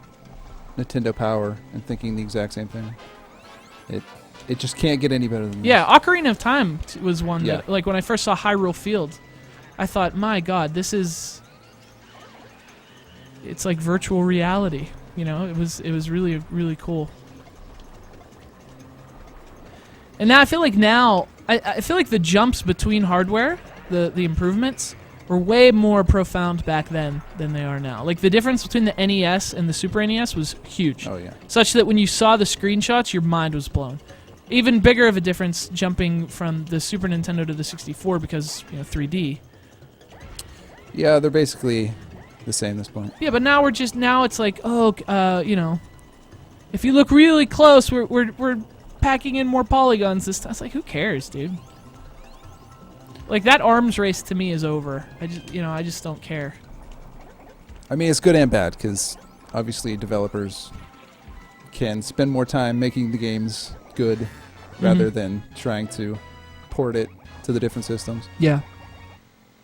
Nintendo Power and thinking the exact same thing. It just can't get any better than this. Yeah, Ocarina of Time was one that, like, when I first saw Hyrule Field, I thought, my God, it's like virtual reality. You know, it was really, really cool. And now I feel like I feel like the jumps between hardware, the improvements, were way more profound back then than they are now. Like the difference between the NES and the Super NES was huge. Oh yeah. Such that when you saw the screenshots, your mind was blown. Even bigger of a difference jumping from the Super Nintendo to the 64 because 3D. Yeah, they're basically the same at this point. Yeah, but now it's like, if you look really close, we're packing in more polygons this time. It's like, who cares, dude? Like, that arms race to me is over. I just don't care. I mean, it's good and bad, because obviously developers can spend more time making the games good rather than trying to port it to the different systems. Yeah.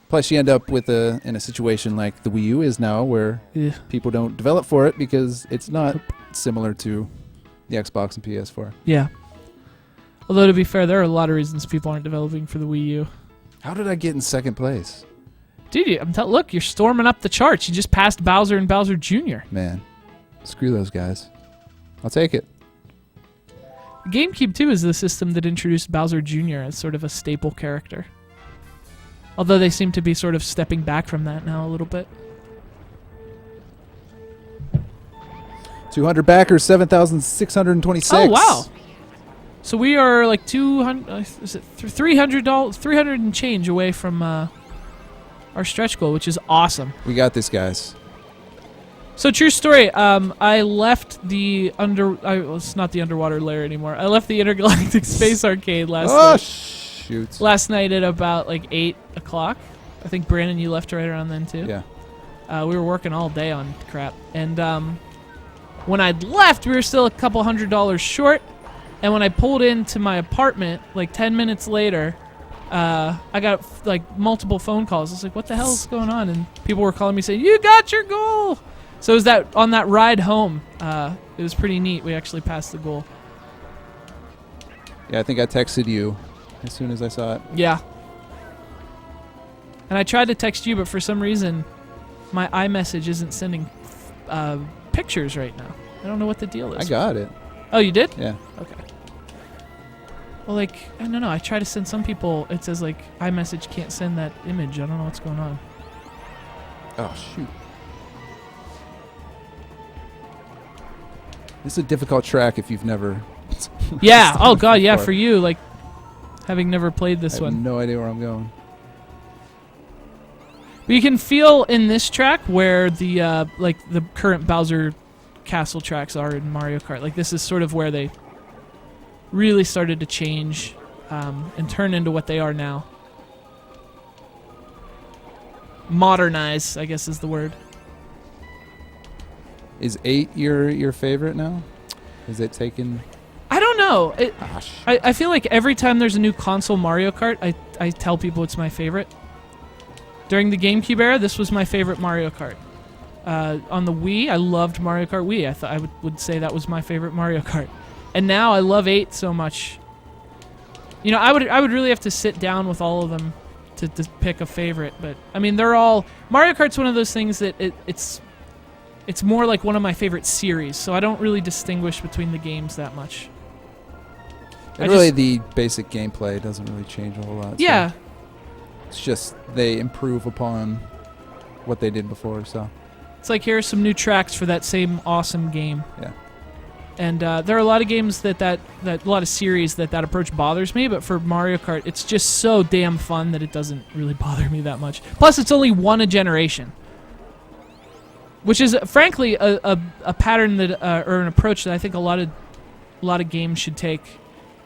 Plus, you end up in a situation like the Wii U is now, where people don't develop for it because it's not similar to the Xbox and PS4. Yeah. Although, to be fair, there are a lot of reasons people aren't developing for the Wii U. How did I get in second place? Dude, look, you're storming up the charts. You just passed Bowser and Bowser Jr. Man, screw those guys. I'll take it. GameCube 2 is the system that introduced Bowser Jr. as sort of a staple character. Although they seem to be sort of stepping back from that now a little bit. 200 backers, 7,626. Oh, wow. So we are like $300 and change away from our stretch goal, which is awesome. We got this, guys. So true story. I left it's not the underwater lair anymore. I left the Intergalactic Space Arcade last night. Shoot. Last night at about like 8 o'clock. I think Brandon, you left right around then too. Yeah. We were working all day on crap, and when I'd left, we were still a couple $100 short. And when I pulled into my apartment, like 10 minutes later, I got like multiple phone calls. I was like, what the hell is going on? And people were calling me saying, you got your goal! So it was on that ride home, it was pretty neat. We actually passed the goal. Yeah, I think I texted you as soon as I saw it. Yeah. And I tried to text you, but for some reason, my iMessage isn't sending pictures right now. I don't know what the deal is. I got it. Oh, you did? Yeah. Okay. Well, like, I don't know. I try to send some people. It says, like, iMessage can't send that image. I don't know what's going on. Oh, shoot. This is a difficult track if you've never... Yeah. Oh, God, yeah, for you, like, having never played this I have one. no idea where I'm going. But you can feel in this track where the current Bowser Castle tracks are in Mario Kart. Like, this is sort of where they really started to change and turn into what they are now. Modernize, I guess is the word. Is 8 your favorite now? Is it taken... I don't know. I feel like every time there's a new console Mario Kart, I tell people it's my favorite. During the GameCube era, this was my favorite Mario Kart. On the Wii, I loved Mario Kart Wii. I thought I would say that was my favorite Mario Kart. And now I love 8 so much. You know, I would really have to sit down with all of them to pick a favorite. But I mean, they're all Mario Kart's one of those things that it's more like one of my favorite series. So I don't really distinguish between the games that much. And really, the basic gameplay doesn't really change a whole lot. Yeah. So it's just they improve upon what they did before. So it's like, here are some new tracks for that same awesome game. Yeah. And there are a lot of games that a lot of series that approach bothers me, but for Mario Kart, it's just so damn fun that it doesn't really bother me that much. Plus, it's only one a generation. which is frankly a pattern that or an approach that I think a lot of games should take,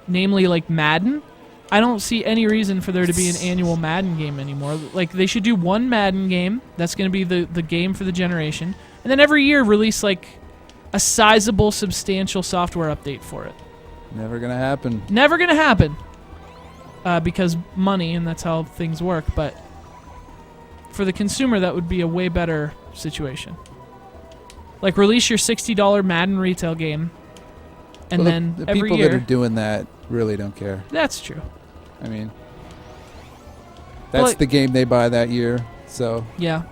namely like Madden. I don't see any reason for there to be an annual Madden game anymore. Like, they should do one Madden game that's going to be the game for the generation, and then every year release like a sizable, substantial software update for it. Never gonna happen. Never gonna happen. Because money, and that's how things work. But for the consumer, that would be a way better situation. Like, release your $60 Madden retail game, and Well, then the every people year. that are doing that really don't care. That's true. I mean, that's the game they buy that year. So Yeah,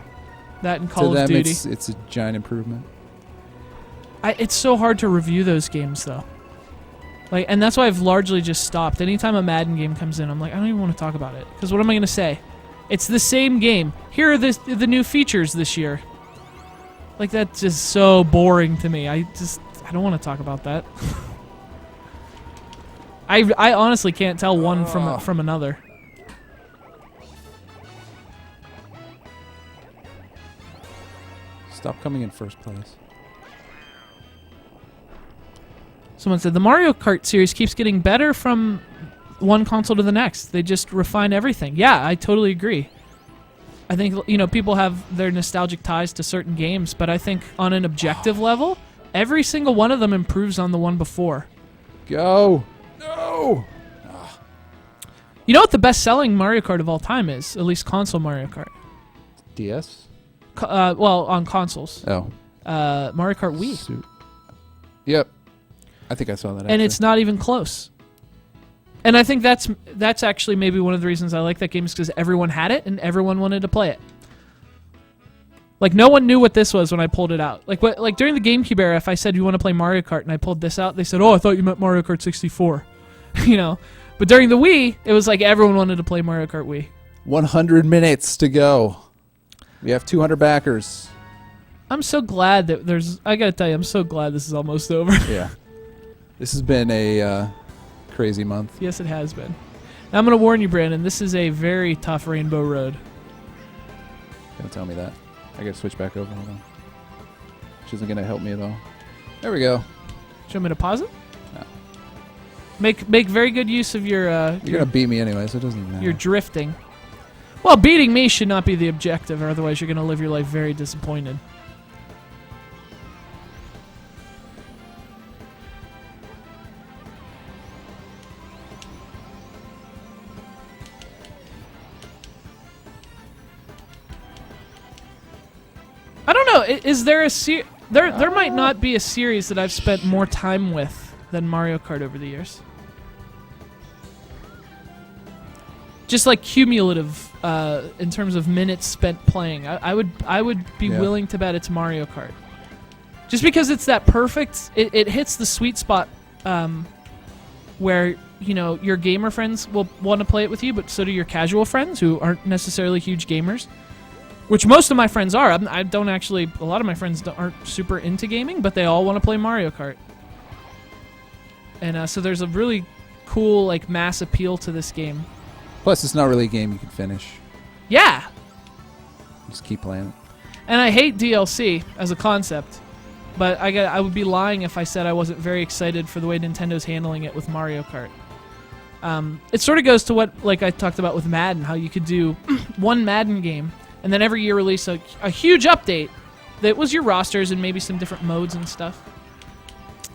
that and to Call of them, Duty. it's a giant improvement. It's so hard to review those games, though. Like, and that's why I've largely just stopped. Anytime a Madden game comes in, I'm like, I don't even want to talk about it. Because what am I going to say? It's the same game. Here are the new features this year. Like, that's just so boring to me. I don't want to talk about that. I honestly can't tell one from another. Stop coming in first place. Someone said the Mario Kart series keeps getting better from one console to the next. They just refine everything. Yeah, I totally agree. I think, people have their nostalgic ties to certain games, but I think on an objective level, every single one of them improves on the one before. Go! No! You know what the best-selling Mario Kart of all time is? At least console Mario Kart. DS? Well, on consoles. Oh. Mario Kart Wii. Yep. I think I saw that. And it's not even close. And I think that's actually maybe one of the reasons I like that game is because everyone had it and everyone wanted to play it. Like, no one knew what this was when I pulled it out. Like during the GameCube era, if I said you want to play Mario Kart and I pulled this out, they said, "Oh, I thought you meant Mario Kart 64." But during the Wii, it was like everyone wanted to play Mario Kart Wii. 100 minutes to go. We have 200 backers. I'm so glad that I gotta tell you, I'm so glad this is almost over. Yeah. This has been a crazy month. Yes, it has been. Now, I'm going to warn you, Brandon, this is a very tough rainbow road. Don't tell me that. I gotta switch back over. Hold on. Which isn't gonna help me at all. There we go. Do you want me to pause it? No. Make very good use of your... You're gonna beat me anyway, so it doesn't matter. You're drifting. Well, beating me should not be the objective, or otherwise you're going to live your life very disappointed. I don't know. Is there a there might not be a series that I've spent more time with than Mario Kart over the years. Just like cumulative in terms of minutes spent playing. I would be willing to bet it's Mario Kart. Just because it's that perfect, it hits the sweet spot where, your gamer friends will want to play it with you, but so do your casual friends who aren't necessarily huge gamers. Which most of my friends are. I don't actually... A lot of my friends aren't super into gaming, but they all want to play Mario Kart. And so there's a really cool, mass appeal to this game. Plus, it's not really a game you can finish. Yeah! Just keep playing it. And I hate DLC as a concept, but I would be lying if I said I wasn't very excited for the way Nintendo's handling it with Mario Kart. It sort of goes to what, I talked about with Madden, how you could do one Madden game, and then every year release a huge update that was your rosters and maybe some different modes and stuff.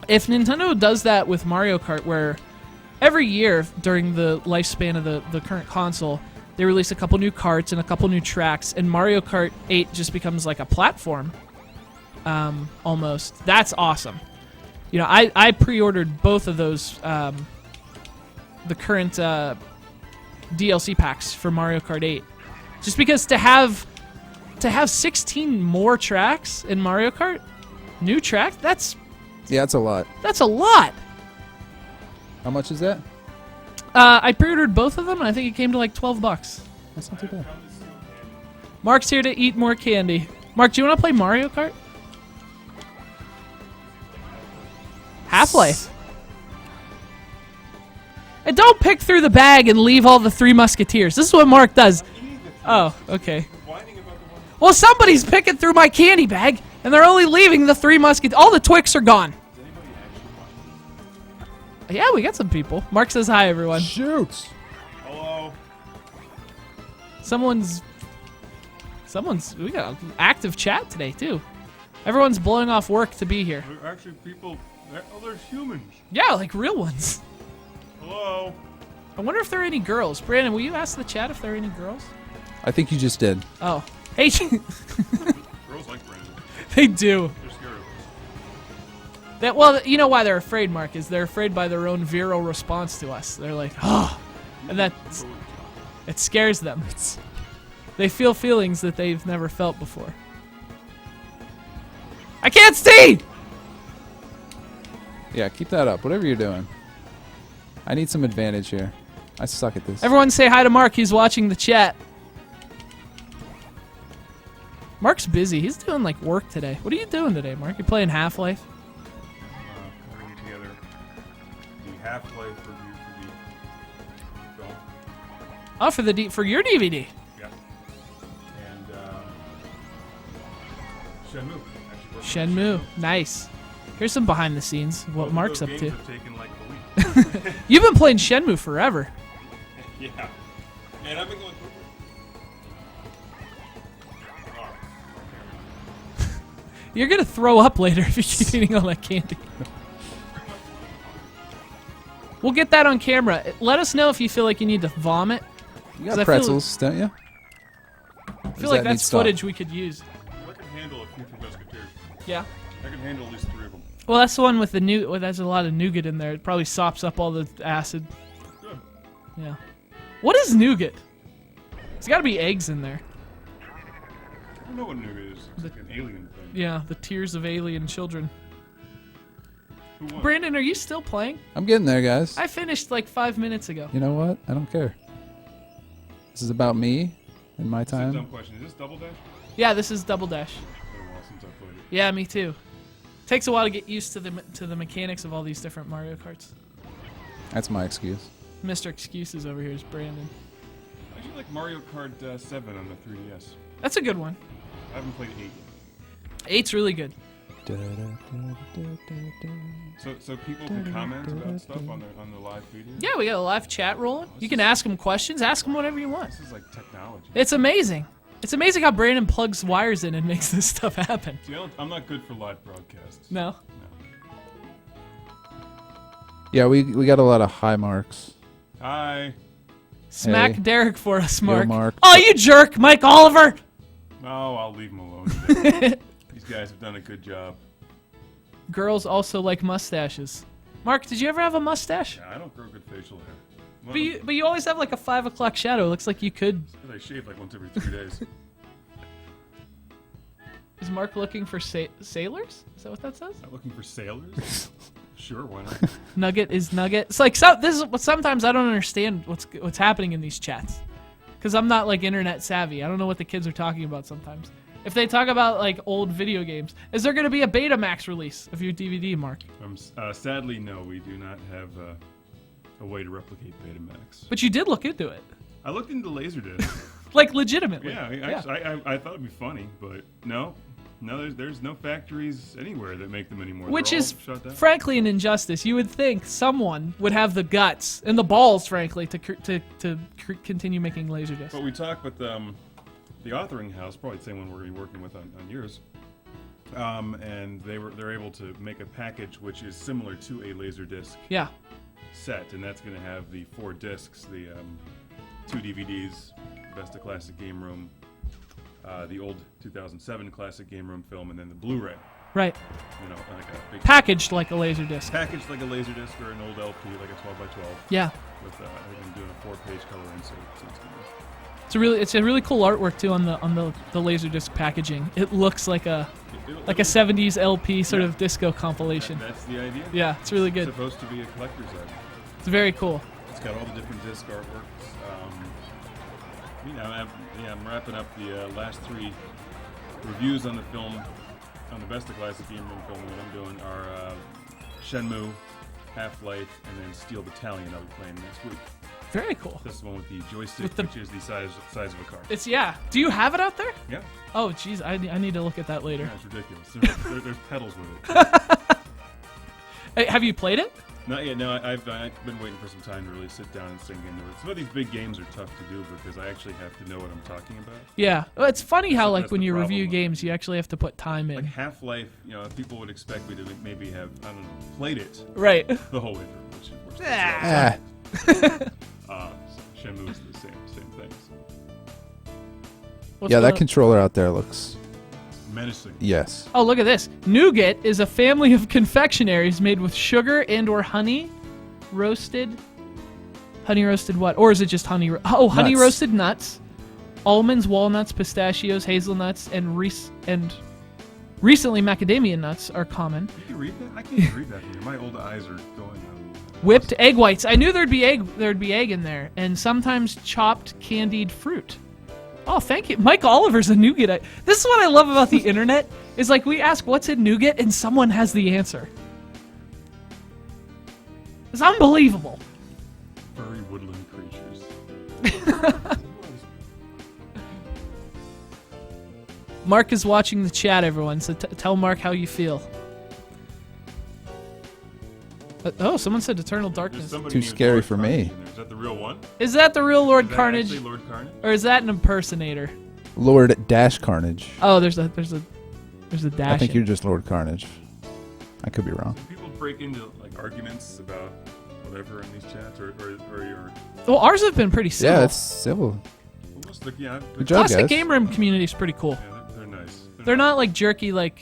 If Nintendo does that with Mario Kart, where every year during the lifespan of the current console, they release a couple new karts and a couple new tracks, and Mario Kart 8 just becomes like a platform, almost. That's awesome. I pre-ordered both of those, the current DLC packs for Mario Kart 8. Just because to have 16 more tracks in Mario Kart, new tracks, that's a lot. That's a lot. How much is that? I pre-ordered both of them, and I think it came to $12. That's not too bad. Mark's here to eat more candy. Mark, do you want to play Mario Kart? Half-Life. And don't pick through the bag and leave all the Three Musketeers. This is what Mark does. Oh, okay. Well, somebody's picking through my candy bag. And they're only leaving the Three Musketeers. All the Twix are gone. Yeah, we got some people. Mark says hi, everyone. Shoots. Hello. Someone's. We got an active chat today too. Everyone's blowing off work to be here. There are actually people. There's humans. Yeah, like real ones. Hello. I wonder if there are any girls. Brandon, will you ask the chat if there are any girls? I think you just did. Oh, hey, Girls like Brandon. they do. They're scared of us. That well, you know why they're afraid, Mark? Is they're afraid by their own virile response to us. They're like, oh, and it scares them. They feel feelings that they've never felt before. I can't see! Yeah, keep that up. Whatever you're doing. I need some advantage here. I suck at this. Everyone say hi to Mark. He's watching the chat. Mark's busy. He's doing like work today. What are you doing today, Mark? You playing Half-Life? Putting together the Half-Life review for the film. Oh, for your DVD. Yeah. And Shenmue. Shenmue. Nice. Here's some behind the scenes of what Both Mark's of up those to. games have taken like a week. You've been playing Shenmue forever. Yeah. And I've been going through You're gonna throw up later if you keep eating all that candy. We'll get that on camera. Let us know if you feel like you need to vomit. You 'Cause got I pretzels, don't you? I feel like that's footage we could use. I can handle a few from Musketeers. Yeah. I can handle at least 3 of them. Well, that's the one with the new. Well, there's a lot of nougat in there. It probably sops up all the acid. Good. Yeah. What is nougat? There's got to be eggs in there. I don't know what nougat is. It's like an alien thing. Yeah, the tears of alien children. Who won? Brandon, are you still playing? I'm getting there, guys. I finished like 5 minutes ago. You know what? I don't care. This is about me and my This is a dumb time. question. Is this Double Dash? Yeah, this is Double Dash. It's been a while since I played it. Yeah, me too. Takes a while to get used to the mechanics of all these different Mario Karts. That's my excuse. Mr. Excuses over here is Brandon. I actually like Mario Kart 7 on the 3DS. That's a good one. I haven't played 8 yet. 8's really good. So people can comment about stuff on the live video? Yeah, we got a live chat rolling. You can ask them questions. Ask them whatever you want. This is like technology. It's amazing. It's amazing how Brandon plugs wires in and makes this stuff happen. See, I'm not good for live broadcasts. No. Yeah, we got a lot of high marks. Hi. Smack Hey. Derek for us, Yo, Mark. Mark. Oh, you jerk, Mike Oliver! Oh, I'll leave them alone today. These guys have done a good job. Girls also like mustaches. Mark, did you ever have a mustache? Yeah, I don't grow good facial hair. Well, But you always have like a 5 o'clock shadow. It looks like you could. I shave like once every 3 days. Is Mark looking for sailors? Is that what that says? Not looking for sailors? Sure, why not? Nugget is nugget. It's like this is what sometimes I don't understand what's happening in these chats, because I'm not like internet savvy. I don't know what the kids are talking about sometimes. If they talk about like old video games, is there going to be a Betamax release of your DVD, Mark? Sadly, no, we do not have a way to replicate Betamax. But you did look into it, I looked into Laserdisc. like legitimately. Yeah, I thought it'd be funny, but no, there's no factories anywhere that make them anymore. Which They're all is, shut down. frankly, an injustice. You would think someone would have the guts and the balls, frankly, to continue making Laserdisc. But we talked with the authoring house, probably the same one we're going to be working with on yours, and they're able to make a package which is similar to a Laserdisc Yeah. set, and that's going to have the 4 discs, the 2 DVDs, Best of Classic Game Room, the old 2007 Classic Game Room film, and then the Blu-ray. Right. You know, like a big Packaged like a Laserdisc. packaged like a Laserdisc or an old LP, like a 12x12, Yeah. with I think I'm doing a 4-page color insert. So it's gonna It's a really cool artwork too on the Laserdisc packaging. It looks like a it'll- 70s LP sort Yeah. of disco compilation. That's the idea. Yeah, it's really It's good. supposed to be a collector's item. It's very cool. It's got all the different disc artworks. I'm wrapping up the last 3 reviews on the film, on the Best of Classic Game Room film. What I'm doing are Shenmue, Half-Life, and then Steel Battalion I'll be playing next week. Very cool. This is the one with the joystick, With the- which is the size of a car. It's yeah. Do you have it out there? Yeah. Oh, jeez, I need to look at that later. Yeah, it's ridiculous. There's pedals with it. Hey, have you played it? Not yet. No, I've been waiting for some time to really sit down and sink into it. Some of these big games are tough to do because I actually have to know what I'm talking about. Yeah. Well, it's funny how That's like when the you problem review with it. games, you actually have to put time in. Like Half-Life, people would expect me to maybe have, I don't know, played it Right. the whole way through, which of course Ah. Shenmue is the same things. What's Yeah, that going- controller out there looks. Menacing. Yes. Oh, look at this. Nougat is a family of confectionaries made with sugar and or honey roasted. Honey roasted what? Or is it just honey? Honey Nuts. roasted nuts, almonds, walnuts, pistachios, hazelnuts, and recently macadamia nuts are common. You can read that? I can't even read that from here. My old eyes are going on. Whipped egg whites. I knew there'd be egg in there, and sometimes chopped candied fruit. Oh, thank you. Mike Oliver's a nougat. This is what I love about the internet, is like we ask what's in nougat and someone has the answer. It's unbelievable. Furry woodland creatures. Mark is watching the chat, everyone, so tell Mark how you feel. Someone said Eternal There's Darkness. somebody Too named scary Lord for Carnage me. in there. Is that the real one? Is that the real Lord Is that Carnage? actually Lord Carnage? Or is that an impersonator? Lord Dash Carnage. Oh, there's a dash. I think you're just Lord Carnage. I could be wrong. Do people break into like arguments about whatever in these chats, or you're Well, ours have been pretty civil. Yeah, it's civil. almost like Good job, Classic guys. Game Room community is pretty cool. Yeah, they're nice. They're not like jerky, like,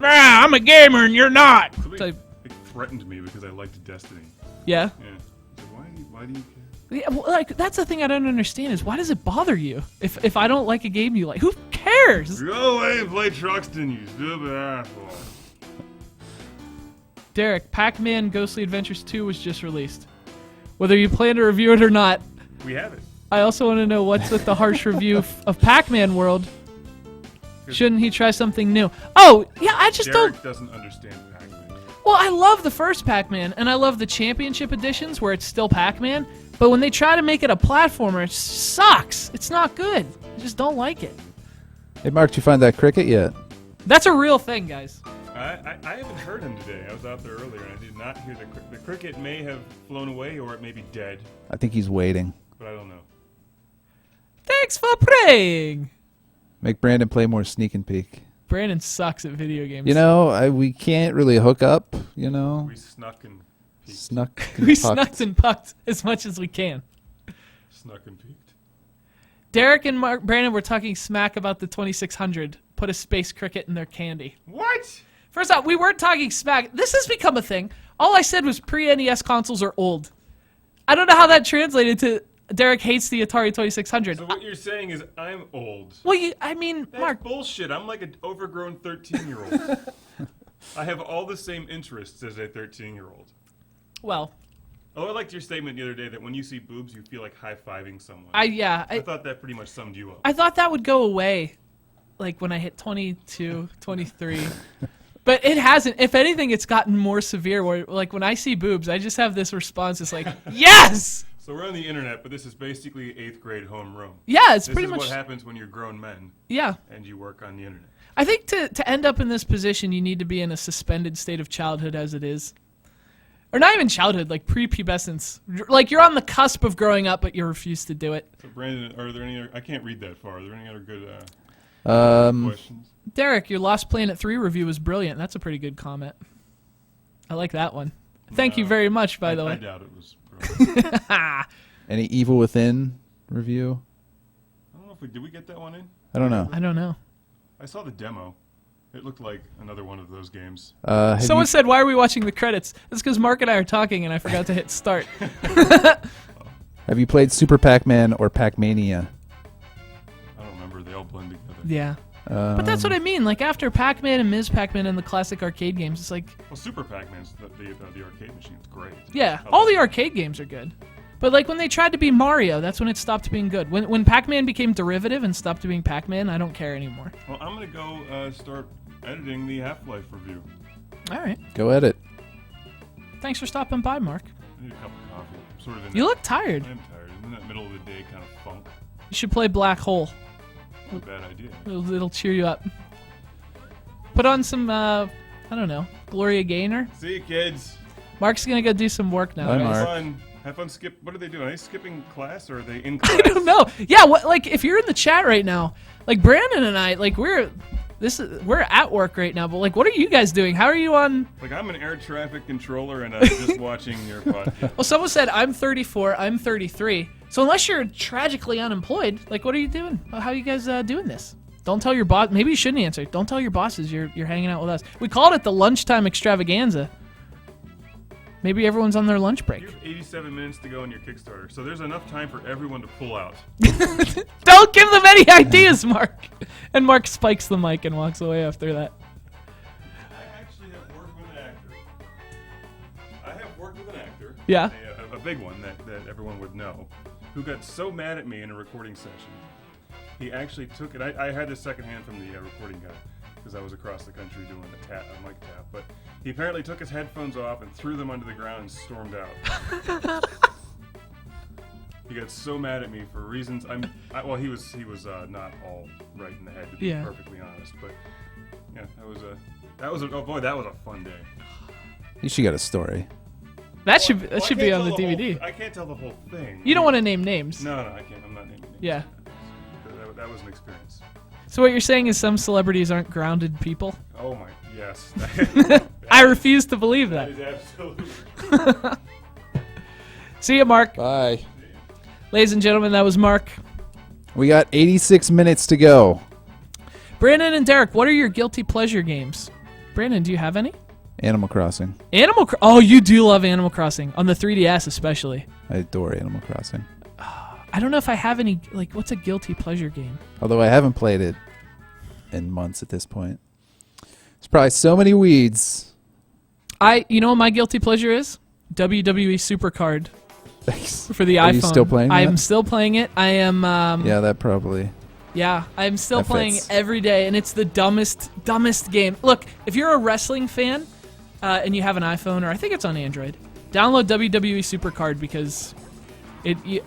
I'm a gamer and you're not. Somebody Type. threatened me because I liked Destiny. Yeah. Yeah. So why do you care? Yeah, well, like that's the thing I don't understand is why does it bother you if I don't like a game you like? Who cares? Go away and play Truxton, you stupid asshole. Derek, Pac-Man Ghostly Adventures 2 was just released. Whether you plan to review it or not, We have it. I also want to know what's with the harsh review of Pac-Man World. Shouldn't he try something new? Oh, yeah, I just Derek don't. doesn't understand Pac-Man. Well, I love the first Pac-Man, and I love the championship editions where it's still Pac-Man, but when they try to make it a platformer, it sucks. It's not good. I just don't like it. Hey, Mark, did you find that cricket yet? That's a real thing, guys. I haven't heard him today. I was out there earlier and I did not hear the cricket. The cricket may have flown away or it may be dead, I think he's waiting. but I don't know. Thanks for playing. Make Brandon play more sneak and peek. Brandon sucks at video games. You know, we can't really hook up, you know. We snuck and peeked. Snuck. we pucked. snucked and pucked as much as we can. Snuck and peeked. Derek and Brandon were talking smack about the 2600. Put a space cricket in their candy. What? First off, we weren't talking smack. This has become a thing. All I said was pre-NES consoles are old. I don't know how that translated to Derek hates the Atari 2600. So what you're saying is I'm old. Well, I mean, That's Mark. bullshit. I'm like an overgrown 13-year-old. I have all the same interests as a 13-year-old. Well, Oh, I liked your statement the other day that when you see boobs, you feel like high-fiving someone. I thought that pretty much summed you up. I thought that would go away, like when I hit 22, 23. But it hasn't. If anything, it's gotten more severe. Where like when I see boobs, I just have this response. It's like, yes, So we're on the internet, but this is basically 8th grade homeroom. yeah. It's This pretty is much what happens when you're grown men yeah. and you work on the internet. I think to end up in this position, you need to be in a suspended state of childhood as it is. Or not even childhood, like prepubescence. Like you're on the cusp of growing up, but you refuse to do it. So Brandon, are there any other, I can't read that far. Are there any other good questions? Derek, your Lost Planet 3 review was brilliant. That's a pretty good comment. I like that one. Thank you very much, by the I way. doubt it was brilliant. Any Evil Within review? I don't know if did we get that one in? I don't know. I don't know. I saw the demo. It looked like another one of those games. Have Someone you- said, why are we watching the credits? It's because Mark and I are talking and I forgot to hit start. Have you played Super Pac-Man or Pac-Mania? I don't remember. They all blend together. Yeah. But that's what I mean. Like after Pac-Man and Ms. Pac-Man and the classic arcade games, it's like, Well, Super Pac-Man's the arcade machine's great. yeah, I all love the it. arcade games are good. But like when they tried to be Mario, that's when it stopped being good. When Pac-Man became derivative and stopped being Pac-Man, I don't care anymore. Well, I'm gonna go start editing the Half-Life review. All right. Go edit. Thanks for stopping by, Mark. I need a cup of coffee. I'm sort of in You that- look tired. I'm tired. that middle of the day kind of funk. You should play Black Hole. Not a bad idea. It'll cheer you up. Put on some, I don't know, Gloria Gaynor. See you, kids. Mark's gonna go do some work now. Bye, guys. Mark. Fun. Have fun. Skip. What are they doing? Are they skipping class or are they in class? I don't know. Yeah, what? Like, if you're in the chat right now, like Brandon and I, like we're at work right now. But like, what are you guys doing? How are you on? Like, I'm an air traffic controller and I'm just watching your podcast. Well, someone said I'm 34. I'm 33. So unless you're tragically unemployed, like, what are you doing? How are you guys doing this? Don't tell your boss. Maybe you shouldn't answer. Don't tell your bosses you're hanging out with us. We called it the Lunchtime Extravaganza. Maybe everyone's on their lunch break. You have 87 minutes to go on your Kickstarter, so there's enough time for everyone to pull out. Don't give them any ideas, Mark. And Mark spikes the mic and walks away after that. I actually have worked with an actor. I have worked with an actor. Yeah. A big one that everyone would know, who got so mad at me in a recording session. He actually took it. I had this secondhand from the recording guy because I was across the country doing a mic tap. But he apparently took his headphones off and threw them onto the ground and stormed out. He got so mad at me for reasons well, he was not all right in the head, to be perfectly honest. But yeah, that was a fun day. You should get a story. That should be can't on the tell DVD. I can't tell the whole thing. You don't want to name names. No, I can't. I'm not naming names. Yeah. That was an experience. So what you're saying is some celebrities aren't grounded people? Oh my, yes. I refuse to believe that. That is absolutely. See you, Mark. Bye. Ladies and gentlemen, that was Mark. We got 86 minutes to go. Brandon and Derek, what are your guilty pleasure games? Brandon, do you have any? Animal Crossing. Oh, you do love Animal Crossing. On the 3DS especially. I adore Animal Crossing. I don't know if I have any, like, what's a guilty pleasure game? Although I haven't played it in months at this point. There's probably so many weeds. You know what my guilty pleasure is? WWE Supercard Thanks. for the iPhone. Are you still playing that? I'm still playing it. I am, Yeah, that probably. yeah, I'm still That playing fits. every day, and it's the dumbest game. Look, if you're a wrestling fan and you have an iPhone, or I think it's on Android, download WWE Supercard because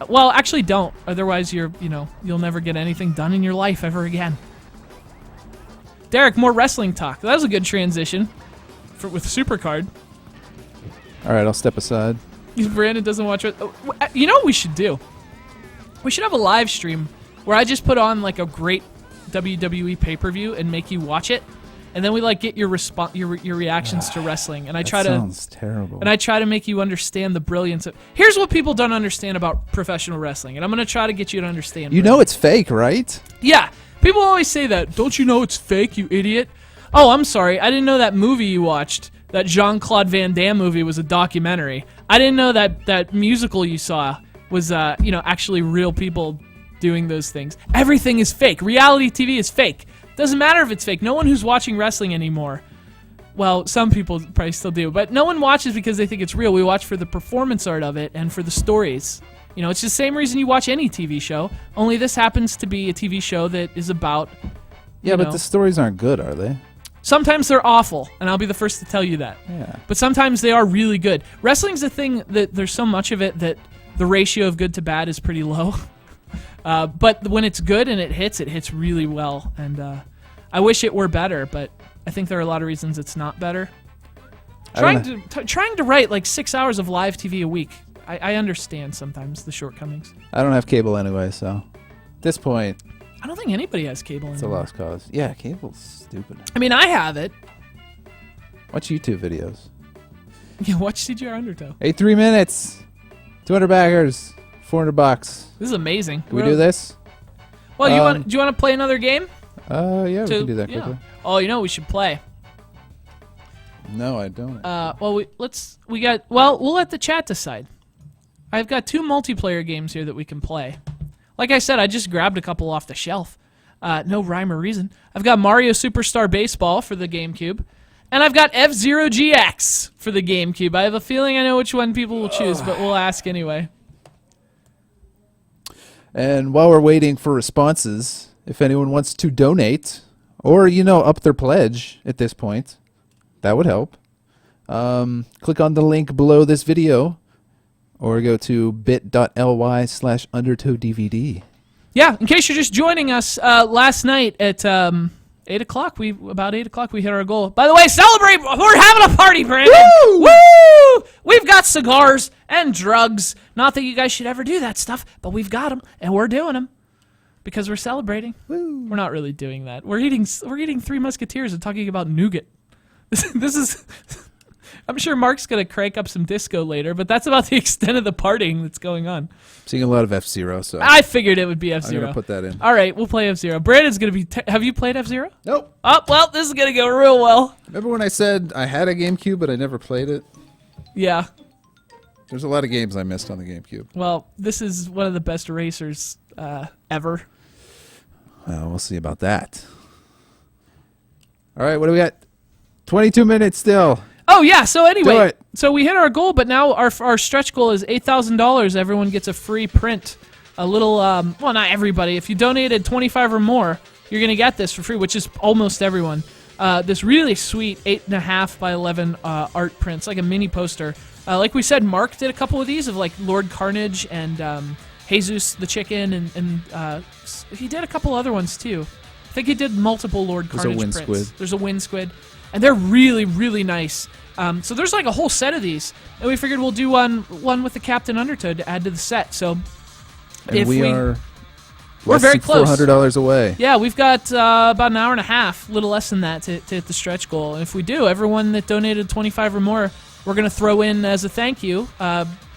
well, actually don't. Otherwise, you'll never get anything done in your life ever again. Derek, more wrestling talk. That was a good transition with Supercard. All right, I'll step aside. Brandon doesn't watch it. You know what we should do? We should have a live stream where I just put on like a great WWE pay-per-view and make you watch it, and then we like get your reactions to wrestling, and I try to Sounds terrible. and I try to make you understand the brilliance of. Here's what people don't understand about professional wrestling, and I'm gonna try to get you to understand. You know it's fake, right? Yeah, people always say that. Don't you know it's fake, you idiot? Oh, I'm sorry. I didn't know that movie you watched, that Jean-Claude Van Damme movie, was a documentary. I didn't know that musical you saw was actually real people doing those things. Everything is fake. Reality TV is fake. Doesn't matter if it's fake. No one who's watching wrestling anymore. Well, some people probably still do, but no one watches because they think it's real. We watch for the performance art of it and for the stories. It's the same reason you watch any TV show, only this happens to be a TV show that is about, Yeah, but the stories aren't good, are they? Sometimes they're awful, and I'll be the first to tell you that. Yeah. But sometimes they are really good. Wrestling's a thing that there's so much of it that the ratio of good to bad is pretty low. But when it's good and it hits really well. And I wish it were better, but I think there are a lot of reasons it's not better. Trying to write like 6 hours of live TV a week, I understand sometimes the shortcomings. I don't have cable anyway, so at this point, I don't think anybody has cable it's a anymore. lost cause. Yeah, cable's stupid. I mean, I have it. Watch YouTube videos. Yeah, watch CGR Undertow. 3 minutes. 200 backers. $400. This is amazing. Can we do this? Well, do you want to play another game? Yeah, we can do that yeah. quickly. Oh, we should play. No, I don't. We'll let the chat decide. I've got 2 multiplayer games here that we can play. Like I said, I just grabbed a couple off the shelf. No rhyme or reason. I've got Mario Superstar Baseball for the GameCube, and I've got F-Zero GX for the GameCube. I have a feeling I know which one people will choose, but we'll ask anyway. And while we're waiting for responses, if anyone wants to donate or, up their pledge at this point, that would help. Click on the link below this video or go to bit.ly/undertowdvd. Yeah, in case you're just joining us, last night at 8 o'clock, about 8 o'clock, we hit our goal. By the way, celebrate! We're having a party, Brandon! Woo! Woo! We've got cigars and drugs. Not that you guys should ever do that stuff, but we've got them, and we're doing them because we're celebrating. Woo. We're not really doing that. We're eating Three Musketeers and talking about nougat. This is... I'm sure Mark's going to crank up some disco later, but that's about the extent of the partying that's going on. Seeing a lot of F-Zero, so I figured it would be I'm F-Zero. going to put that in. All right, we'll play F-Zero. Brandon's going to be... have you played F-Zero? Nope. Oh, well, this is going to go real well. Remember when I said I had a GameCube, but I never played it? Yeah. There's a lot of games I missed on the GameCube. Well, this is one of the best racers ever. Well, we'll see about that. All right, what do we got? 22 minutes still. Oh, yeah, so Do anyway, it. so we hit our goal, but now our stretch goal is $8,000. Everyone gets a free print. A little, well, not everybody. If you donated 25 or more, you're going to get this for free, which is almost everyone. This really sweet 8.5 by 11 art prints, like a mini poster. Like we said, Mark did a couple of these of like Lord Carnage and Jesus the Chicken, and he did a couple other ones too. I think he did multiple Lord There's a Carnage wind prints. squid. There's a wind squid, and they're really, really nice. So there's like a whole set of these, and we figured we'll do one with the Captain Undertow to add to the set. So And if we're we're very close. $400 away. Yeah, we've got about an hour and a half, a little less than that, to hit the stretch goal. And if we do, everyone that donated 25 or more, we're going to throw in as a thank you,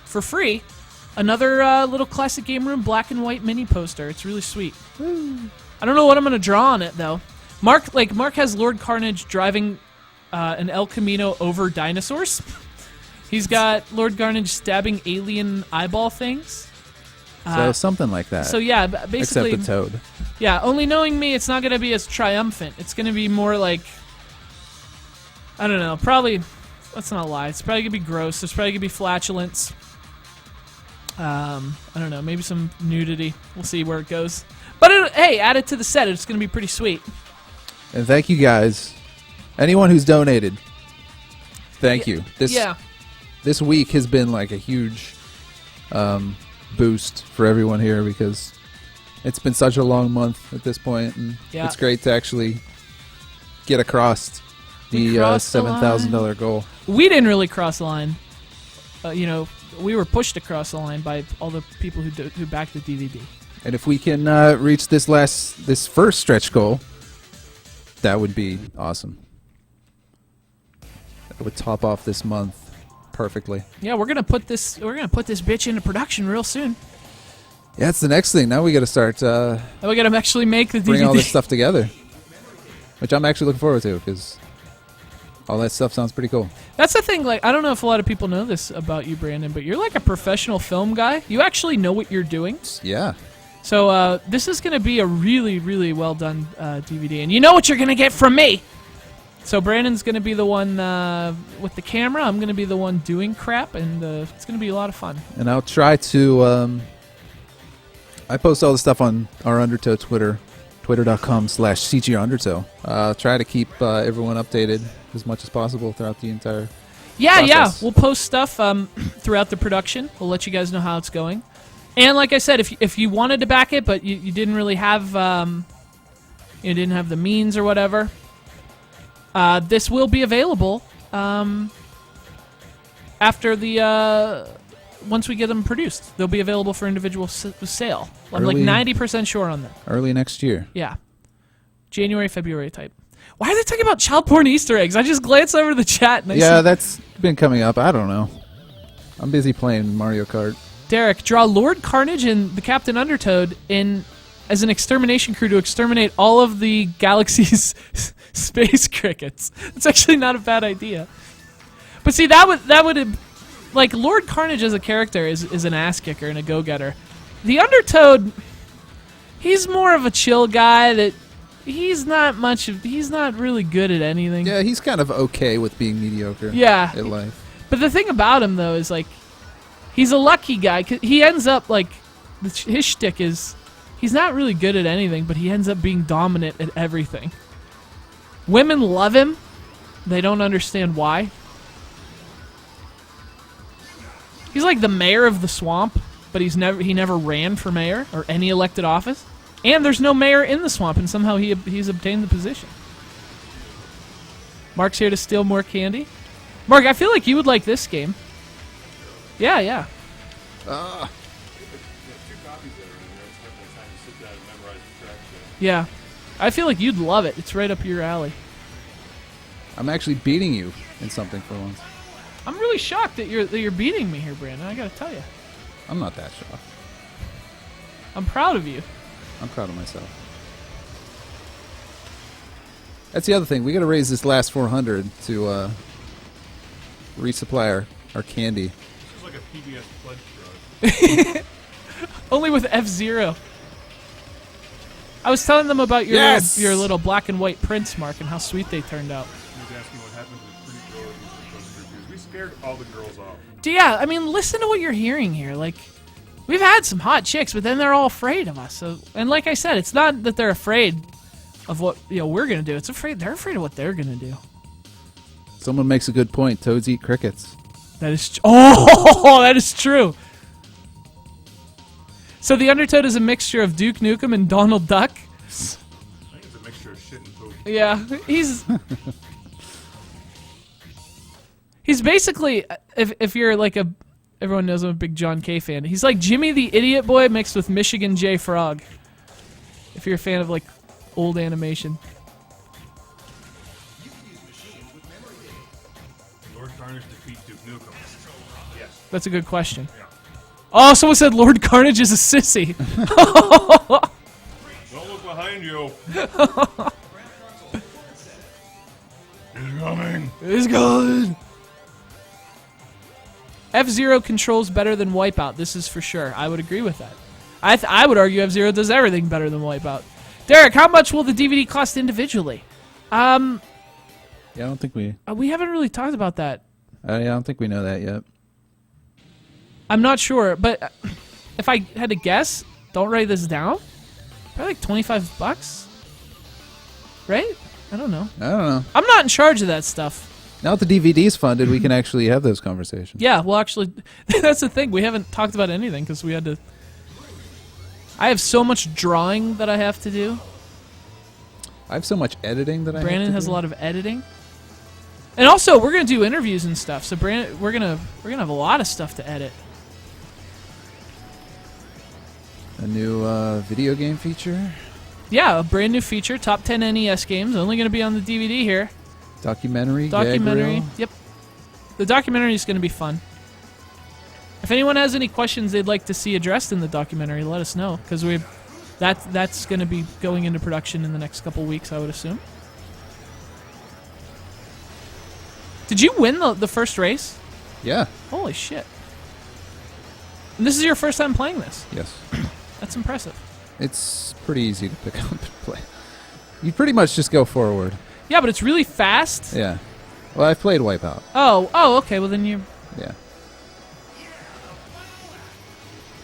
for free, another little classic game room black and white mini poster. It's really sweet. I don't know what I'm going to draw on it, though. Mark has Lord Carnage driving an El Camino over dinosaurs. He's got Lord Carnage stabbing alien eyeball things. So something like that. So yeah, basically... Except a toad. Yeah, only knowing me, it's not going to be as triumphant. It's going to be more like, I don't know, probably, let's not lie, it's probably going to be gross. There's probably going to be flatulence. I don't know, maybe some nudity. We'll see where it goes. But hey, add it to the set. It's going to be pretty sweet. And thank you guys. Anyone who's donated, thank you. This week has been like a huge boost for everyone here because it's been such a long month at this point, and it's great to actually get across the $7,000 goal. We didn't really cross the line. We were pushed across the line by all the people who backed the DVD. And if we can reach this first stretch goal, that would be awesome. That would top off this month perfectly. Yeah, we're gonna put this bitch into production real soon. Yeah, it's the next thing. Now we got to start. Now we gotta actually make the DVD. Bring all this stuff together, which I'm actually looking forward to because all that stuff sounds pretty cool. That's the thing. Like, I don't know if a lot of people know this about you, Brandon, but you're like a professional film guy. You actually know what you're doing. Yeah. So this is gonna be a really, really well done DVD, and you know what you're gonna get from me. So Brandon's going to be the one with the camera. I'm going to be the one doing crap, and it's going to be a lot of fun. And I'll try to... I post all the stuff on our Undertow Twitter, twitter.com/CGR Undertow. I'll try to keep everyone updated as much as possible throughout the entire process. We'll post stuff throughout the production. We'll let you guys know how it's going. And like I said, if you wanted to back it, but you didn't really have... you didn't have the means or whatever... this will be available after once we get them produced. They'll be available for individual sale. I'm like 90% sure on that. Early next year. Yeah. January, February type. Why are they talking about child porn Easter eggs? I just glanced over the chat. And That's been coming up. I don't know. I'm busy playing Mario Kart. Derek, draw Lord Carnage and the Captain Undertow as an extermination crew to exterminate all of the galaxy's space crickets. It's actually not a bad idea. But see, that would like Lord Carnage as a character is an ass kicker and a go-getter. The Undertow, he's more of a chill guy that he's not really good at anything. Yeah, he's kind of okay with being mediocre. Yeah. In life. But the thing about him though is like he's a lucky guy. 'Cause he ends up like his shtick is he's not really good at anything, but he ends up being dominant at everything. Women love him. They don't understand why. He's like the mayor of the swamp, but he never ran for mayor or any elected office. And there's no mayor in the swamp, and somehow he's obtained the position. Mark's here to steal more candy. Mark, I feel like you would like this game. Yeah. Yeah, 2 copies that are in there. It's definitely time to sit down and memorize the track sheet. Yeah. I feel like you'd love it. It's right up your alley. I'm actually beating you in something for once. I'm really shocked that you're beating me here, Brandon. I gotta tell you. I'm not that shocked. I'm proud of you. I'm proud of myself. That's the other thing. We got to raise this last 400 to resupply our candy. This is like a PBS pledge drive. Only with F-Zero. I was telling them about your little black and white prints, Mark, and how sweet they turned out. He was asking what happens with pretty girls and poster reviews. We scared all the girls off. Yeah, I mean, listen to what you're hearing here. Like, we've had some hot chicks, but then they're all afraid of us. So, and like I said, it's not that they're afraid of what we're gonna do. They're afraid of what they're gonna do. Someone makes a good point. Toads eat crickets. That is that is true. So the Undertow is a mixture of Duke Nukem and Donald Duck. I think it's a mixture of shit and poop. Yeah, he's basically, if you're like everyone knows I'm a big John K fan. He's like Jimmy the Idiot Boy mixed with Michigan J Frog. If you're a fan of like old animation. Lord Carnage defeat Duke Nukem. Yes. That's a good question. Oh, someone said Lord Carnage is a sissy. Don't look behind you. He's coming. It's good. F-Zero controls better than Wipeout. This is for sure. I would agree with that. I would argue F-Zero does everything better than Wipeout. Derek, how much will the DVD cost individually? Yeah, I don't think we haven't really talked about that. yeah, I don't think we know that yet. I'm not sure, but if I had to guess, don't write this down. Probably like $25, right? I don't know. I don't know. I'm not in charge of that stuff. Now that the DVD's funded, we can actually have those conversations. Yeah, well, actually, that's the thing. We haven't talked about anything because we had to. I have so much drawing that I have to do. I have so much editing that Brandon has a lot of editing, and also we're gonna do interviews and stuff. So Brandon, we're gonna have a lot of stuff to edit. A new video game feature. Yeah, a brand new feature. Top 10 NES games. Only gonna be on the DVD here. Documentary. Documentary. Gag reel. Yep. The documentary is gonna be fun. If anyone has any questions they'd like to see addressed in the documentary, let us know because that's going to be going into production in the next couple weeks, I would assume. Did you win the first race? Yeah. Holy shit! And this is your first time playing this. Yes. That's impressive. It's pretty easy to pick up and play. You pretty much just go forward. Yeah, but it's really fast. Yeah. Well, I've played Wipeout. Oh, okay. Well, then you. Yeah.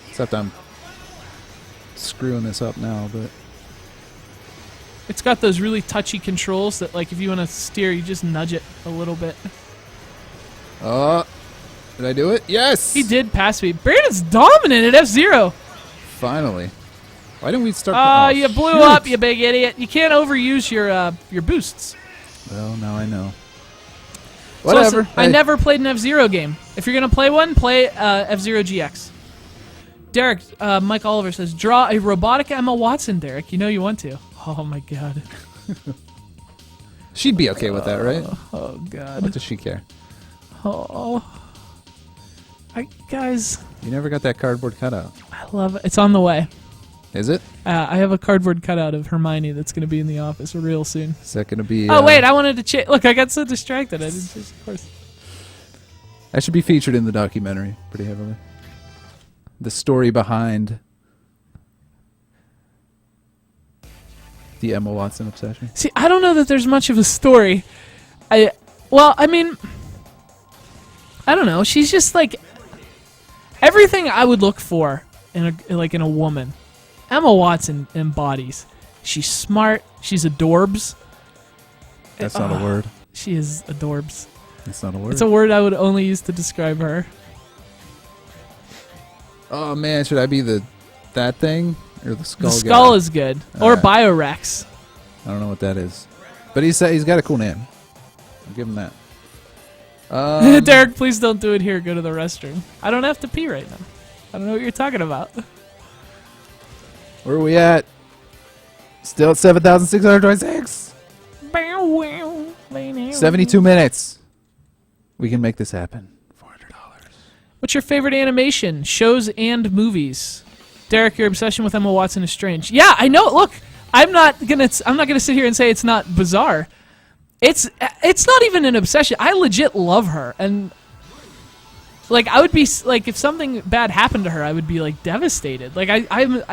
Except I'm screwing this up now, but It's got those really touchy controls that, like, if you want to steer, you just nudge it a little bit. did I do it? Yes! He did pass me. Brandon's dominant at F-Zero. Finally. Why didn't we start? You blew shoot. up, you big idiot. You can't overuse your boosts. Well, now I know. So Whatever. listen, I never played an F-Zero game. If you're going to play one, play F-Zero GX. Derek, Mike Oliver says, draw a robotic Emma Watson, Derek. You know you want to. Oh, my God. She'd be okay with that, right? Oh, God. What does she care? Oh. Guys, You never got that cardboard cutout. I love it. It's on the way. Is it? I have a cardboard cutout of Hermione that's going to be in the office real soon. Is that going to be... Oh, wait, I wanted to check. Look, I got so distracted. I didn't just, of course. That should be featured in the documentary pretty heavily. The story behind the Emma Watson obsession. See, I don't know that there's much of a story. I mean, I don't know. She's just like everything I would look for in a woman. Emma Watson embodies. She's smart. She's adorbs. That's not a word. She is adorbs. That's not a word. It's a word I would only use to describe her. Oh man, should I be that thing or the skull? The skull guy? is good. All Or right. Biorex. I don't know what that is, but he's got a cool name. I'll give him that. Derek, please don't do it here. Go to the restroom. I don't have to pee right now. I don't know what you're talking about. Where are we at? Still at 7,626. 72 minutes. We can make this happen. $400. What's your favorite animation, shows, and movies? Derek, your obsession with Emma Watson is strange. Yeah, I know. Look, I'm not gonna sit here and say it's not bizarre. It's not even an obsession. I legit love her, and like I would be like if something bad happened to her, I would be like devastated. Like and I'm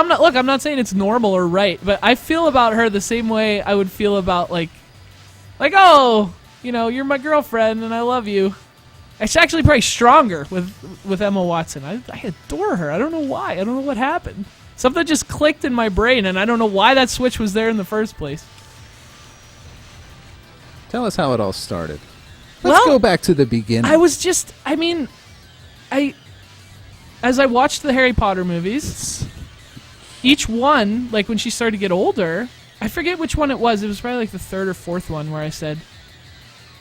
not. Look, I'm not saying it's normal or right, but I feel about her the same way I would feel about like oh, you know, you're my girlfriend and I love you. It's actually probably stronger with Emma Watson. I adore her. I don't know why. I don't know what happened. Something just clicked in my brain, and I don't know why that switch was there in the first place. Tell us how it all started. Let's go back to the beginning. As I watched the Harry Potter movies, each one, like when she started to get older, I forget which one it was. It was probably like the third or fourth one where I said,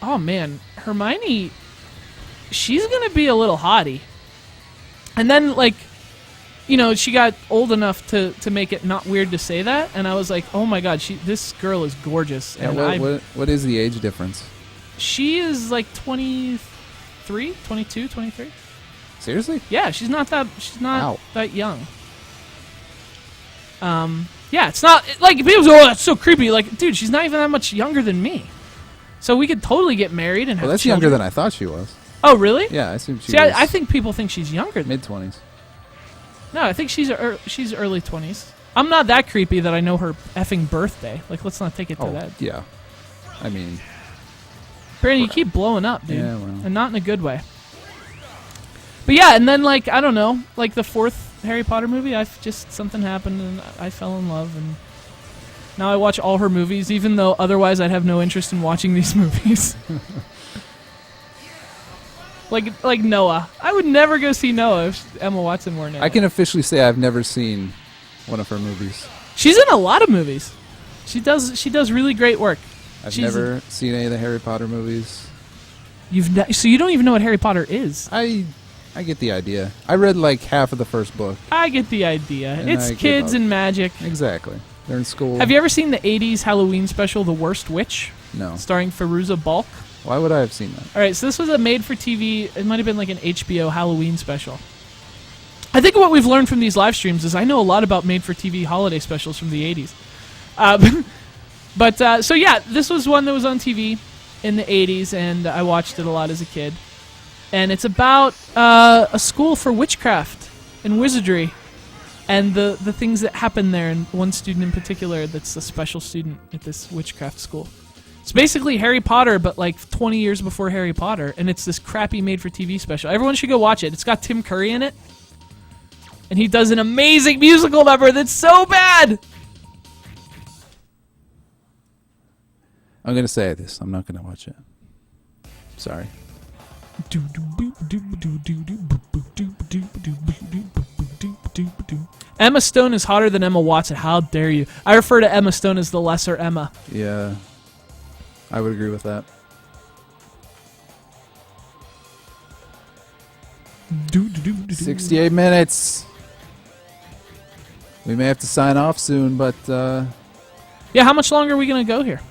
oh man, Hermione, she's going to be a little hottie. And then, like, you know, she got old enough to make it not weird to say that, and I was like, oh my god, this girl is gorgeous. Yeah, And what is the age difference? she is like 23, 22, 23. Seriously? Yeah, she's not Wow. that young. Yeah, it's not like people say, oh, that's so creepy. Like, dude, she's not even that much younger than me. So we could totally get married and have Well, that's children. younger than I thought she was. Oh, really? Yeah, I assume she See, was I think people think she's younger than mid-20s. No, I think she's early 20s. I'm not that creepy that I know her effing birthday. Like, let's not take it to Oh, that. yeah. I mean, Brandon, you keep blowing up, dude. Yeah, well. And not in a good way. But yeah, and then, like, I don't know, like the fourth Harry Potter movie, something happened and I fell in love, and now I watch all her movies, even though otherwise I'd have no interest in watching these movies. Like Noah. I would never go see Noah if Emma Watson weren't in it. I can officially say I've never seen one of her movies. She's in a lot of movies. She does really great work. I've never seen any of the Harry Potter movies. So you don't even know what Harry Potter is. I get the idea. I read like half of the first book. I get the idea. And It's I gave kids up. and magic. Exactly. They're in school. Have you ever seen the 80s Halloween special, The Worst Witch? No. Starring Fairuza Balk? Why would I have seen that? All right, so this was a made-for-TV, it might have been like an HBO Halloween special. I think what we've learned from these live streams is I know a lot about made-for-TV holiday specials from the 80s. So yeah, this was one that was on TV in the 80s, and I watched it a lot as a kid. And it's about a school for witchcraft and wizardry, and the things that happen there, and one student in particular that's a special student at this witchcraft school. It's basically Harry Potter, but like 20 years before Harry Potter, and it's this crappy made-for-TV special. Everyone should go watch it. It's got Tim Curry in it, and he does an amazing musical number that's so bad. I'm going to say this. I'm not going to watch it. Sorry. Emma Stone is hotter than Emma Watson. How dare you? I refer to Emma Stone as the lesser Emma. Yeah. I would agree with that. Do, do, do, do, do. 68 minutes. We may have to sign off soon, but Yeah, how much longer are we gonna go here?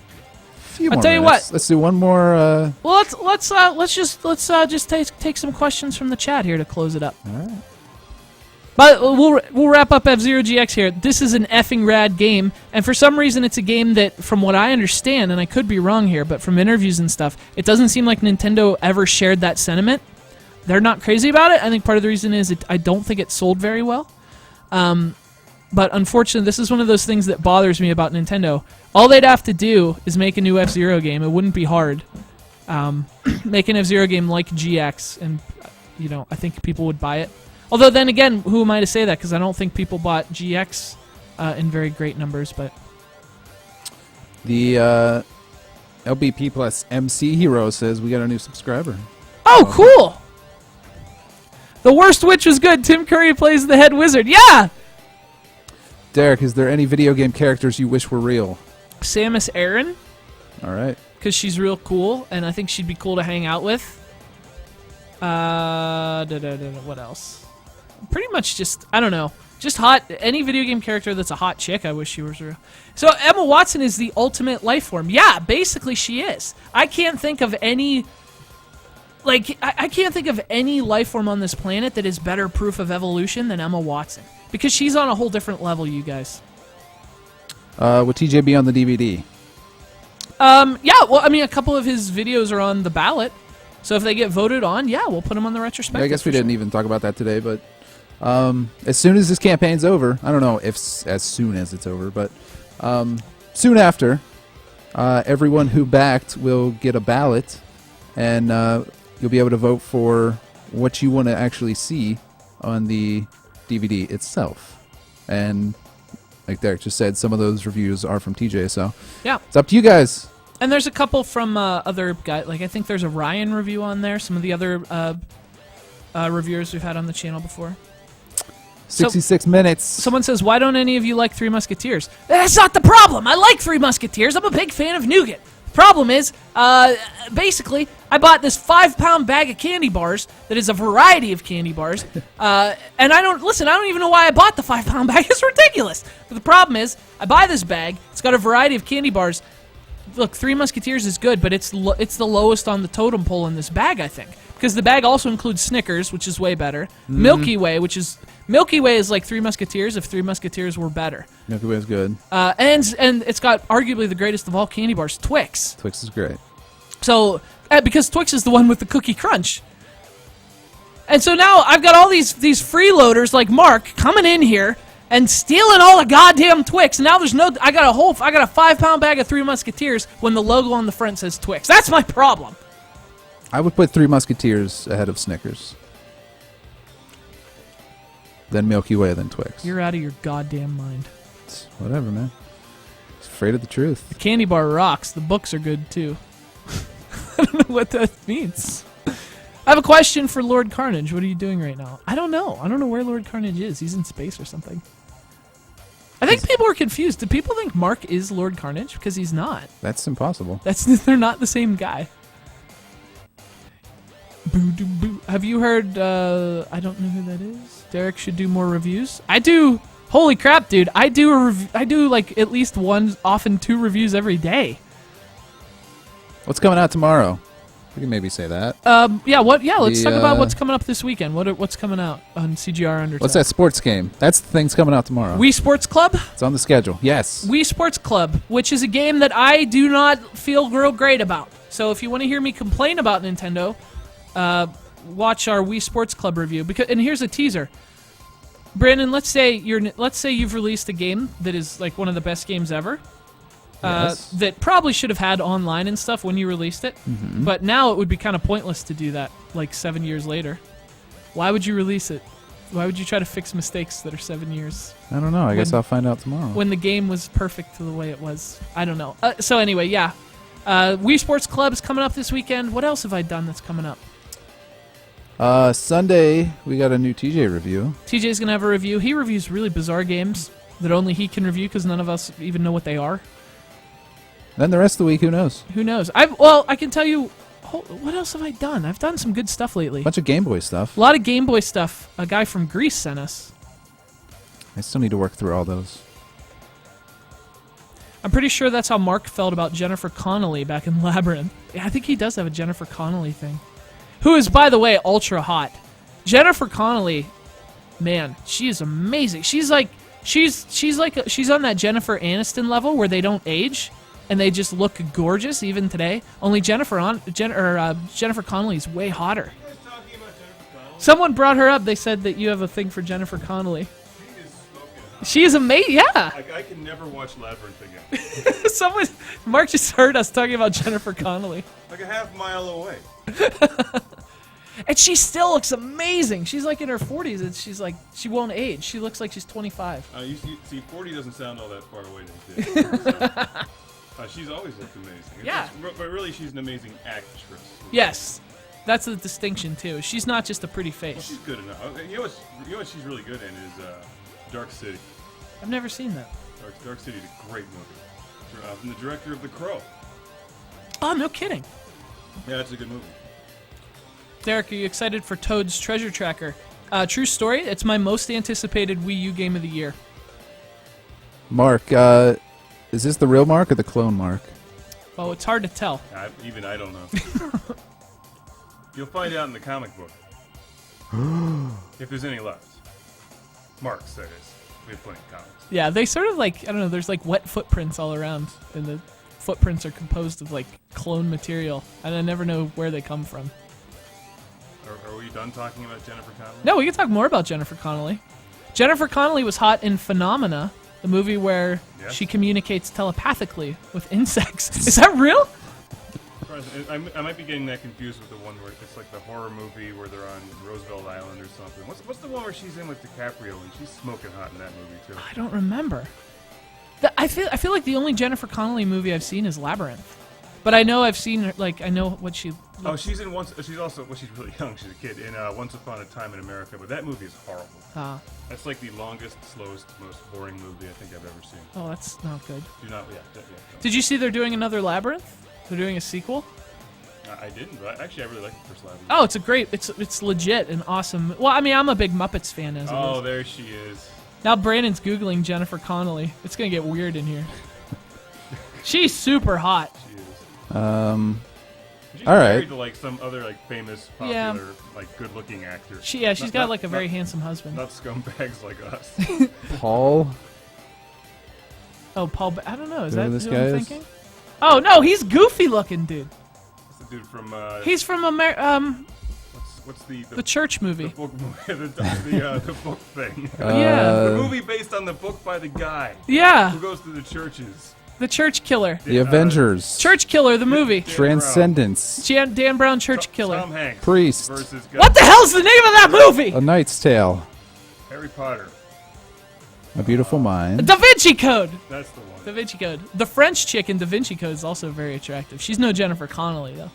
few I'll more tell you minutes. what. Let's do one more. Well, let's just take some questions from the chat here to close it up. All right. But we'll wrap up F-Zero GX here. This is an effing rad game, and for some reason it's a game that, from what I understand, and I could be wrong here, but from interviews and stuff, it doesn't seem like Nintendo ever shared that sentiment. They're not crazy about it. I think part of the reason is I don't think it sold very well. But unfortunately, this is one of those things that bothers me about Nintendo. All they'd have to do is make a new F-Zero game. It wouldn't be hard. Make an F-Zero game like GX, and I think people would buy it. Although then again, who am I to say that? Because I don't think people bought GX in very great numbers. But The LBP plus MC Hero says we got a new subscriber. oh, cool! The worst witch was good. Tim Curry plays the head wizard. Yeah! Derek, is there any video game characters you wish were real? Samus Aran, All right. because she's real cool, and I think she'd be cool to hang out with. What else? Pretty much just, I don't know. Just hot. Any video game character that's a hot chick, I wish she was real. So Emma Watson is the ultimate life form. Yeah, basically she is. I can't think of any... Like, I can't think of any life form on this planet that is better proof of evolution than Emma Watson. Because she's on a whole different level, you guys. Would TJ be on the DVD? Yeah, well, I mean, a couple of his videos are on the ballot. So if they get voted on, yeah, we'll put them on the retrospective. Yeah, I guess we didn't even talk about that today, but as soon as this campaign's over, I don't know if as soon as it's over, but soon after, everyone who backed will get a ballot, and you'll be able to vote for what you want to actually see on the DVD itself. And like Derek just said, some of those reviews are from TJ, so Yeah. it's up to you guys. And there's a couple from other guys. Like, I think there's a Ryan review on there. Some of the other reviewers we've had on the channel before. 66 minutes. Someone says, why don't any of you like Three Musketeers? That's not the problem. I like Three Musketeers. I'm a big fan of nougat. Problem is, basically, I bought this 5-pound bag of candy bars that is a variety of candy bars, and I don't even know why I bought the 5-pound bag. It's ridiculous. But the problem is, I buy this bag. It's got a variety of candy bars. Look, Three Musketeers is good, but it's the lowest on the totem pole in this bag, I think. Because the bag also includes Snickers, which is way better. Milky Way is like Three Musketeers if Three Musketeers were better. Milky Way is good. And it's got arguably the greatest of all candy bars, Twix. Twix is great. So, because Twix is the one with the cookie crunch. And so now I've got all these freeloaders like Mark coming in here and stealing all the goddamn Twix. And now I got a 5-pound bag of Three Musketeers when the logo on the front says Twix. That's my problem. I would put Three Musketeers ahead of Snickers. Then Milky Way, then Twix. You're out of your goddamn mind. It's whatever, man. Just afraid of the truth. The candy bar rocks. The books are good, too. I don't know what that means. I have a question for Lord Carnage. What are you doing right now? I don't know. I don't know where Lord Carnage is. He's in space or something. I think people are confused. Do people think Mark is Lord Carnage? Because he's not. That's impossible. They're not the same guy. Boo doo boo. Have you heard? I don't know who that is. Derek should do more reviews. I do. Holy crap, dude! I do like at least one, often 2 reviews every day. What's coming out tomorrow? We can maybe say that. Yeah. What? Yeah. Let's talk about what's coming up this weekend. What's coming out on CGR Undertow? What's that sports game? That's the thing's coming out tomorrow. Wii Sports Club. It's on the schedule. Yes. Wii Sports Club, which is a game that I do not feel real great about. So if you want to hear me complain about Nintendo, watch our Wii Sports Club review. And here's a teaser. Brandon, let's say you've released a game that is like one of the best games ever. Yes. That probably should have had online and stuff when you released it. Mm-hmm. But now it would be kind of pointless to do that like 7 years later. Why would you release it? Why would you try to fix mistakes that are 7 years? I don't know. I guess I'll find out tomorrow. When the game was perfect the way it was. I don't know. So anyway, yeah. Wii Sports Club is coming up this weekend. What else have I done that's coming up? Sunday, we got a new TJ review. TJ's going to have a review. He reviews really bizarre games that only he can review because none of us even know what they are. Then the rest of the week, who knows? Who knows? I can tell you, what else have I done? I've done some good stuff lately. Bunch of Game Boy stuff. A lot of Game Boy stuff. A guy from Greece sent us. I still need to work through all those. I'm pretty sure that's how Mark felt about Jennifer Connelly back in Labyrinth. Yeah, I think he does have a Jennifer Connelly thing. Who is, by the way, ultra hot. Jennifer Connelly, man, she is amazing. She's on that Jennifer Aniston level where they don't age and they just look gorgeous even today. Only Jennifer Connelly is way hotter. Someone brought her up. They said that you have a thing for Jennifer Connelly. She is amazing. Yeah. I can never watch Labyrinth again. Mark just heard us talking about Jennifer Connelly. Like a half mile away. And she still looks amazing. She's like in her 40s, and she's like, she won't age. She looks like she's 25. You see, 40 doesn't sound all that far away these days. She's always looked amazing. Yeah. But really, she's an amazing actress. Yes. That's the distinction too. She's not just a pretty Well, face. she's good enough. You know what she's really good in is Dark City. I've never seen that. Dark City is a great movie. From the director of The Crow. Oh, no kidding. Yeah, it's a good movie. Derek, are you excited for Toad's Treasure Tracker? True story, it's my most anticipated Wii U game of the year. Mark, is this the real Mark or the clone Mark? Well, it's hard to tell. Even I don't know. You'll find out in the comic book. If there's any left. Mark's, that is. We have plenty of comics. Yeah, they sort of like, I don't know, there's like wet footprints all around, and the footprints are composed of like clone material, and I never know where they come from. Are we done talking about Jennifer Connelly? No, we can talk more about Jennifer Connelly. Jennifer Connelly was hot in Phenomena, the movie where Yes. she communicates telepathically with insects. Is that real? I might be getting that confused with the one where it's like the horror movie where they're on Roosevelt Island or something. What's the one where she's in with DiCaprio and she's smoking hot in that movie too? I don't remember. I feel like the only Jennifer Connelly movie I've seen is Labyrinth. But I know I've seen her, like, I know what she... Oh, she's in once. She's also she's really young. She's a kid in Once Upon a Time in America. But that movie is horrible. That's like the longest, slowest, most boring movie I think I've ever seen. Oh, that's not good. Do not. Yeah. Did you see they're doing another Labyrinth? They're doing a sequel? I didn't. But actually, I really like the first Labyrinth. Oh, it's a great... It's legit and awesome. Well, I mean, I'm a big Muppets fan as it Oh, is. there she is. Now Brandon's Googling Jennifer Connelly. It's going to get weird in here. She's super hot. She is. She's all right. married to like some other like famous, popular, like good-looking actor. She's got Not- like a very not- handsome husband. Not scumbags like us. Paul? Oh, Paul. I don't know. Is Who that this who guy I'm is? thinking? Oh no, he's goofy looking, dude. It's the dude from. He's from What's the the church movie. the book the book thing? Yeah. The movie based on the book by the guy Yeah, who goes to the churches. the Church Killer. The Avengers. Church Killer, the movie. Transcendence. Dan Brown, Church Killer. Tom Hanks Priest. versus What the hell's the name of that movie? A Knight's Tale. Harry Potter. A Beautiful Mind. Da Vinci Code. That's the one. Da Vinci Code. The French chick in Da Vinci Code is also very attractive. She's no Jennifer Connelly though.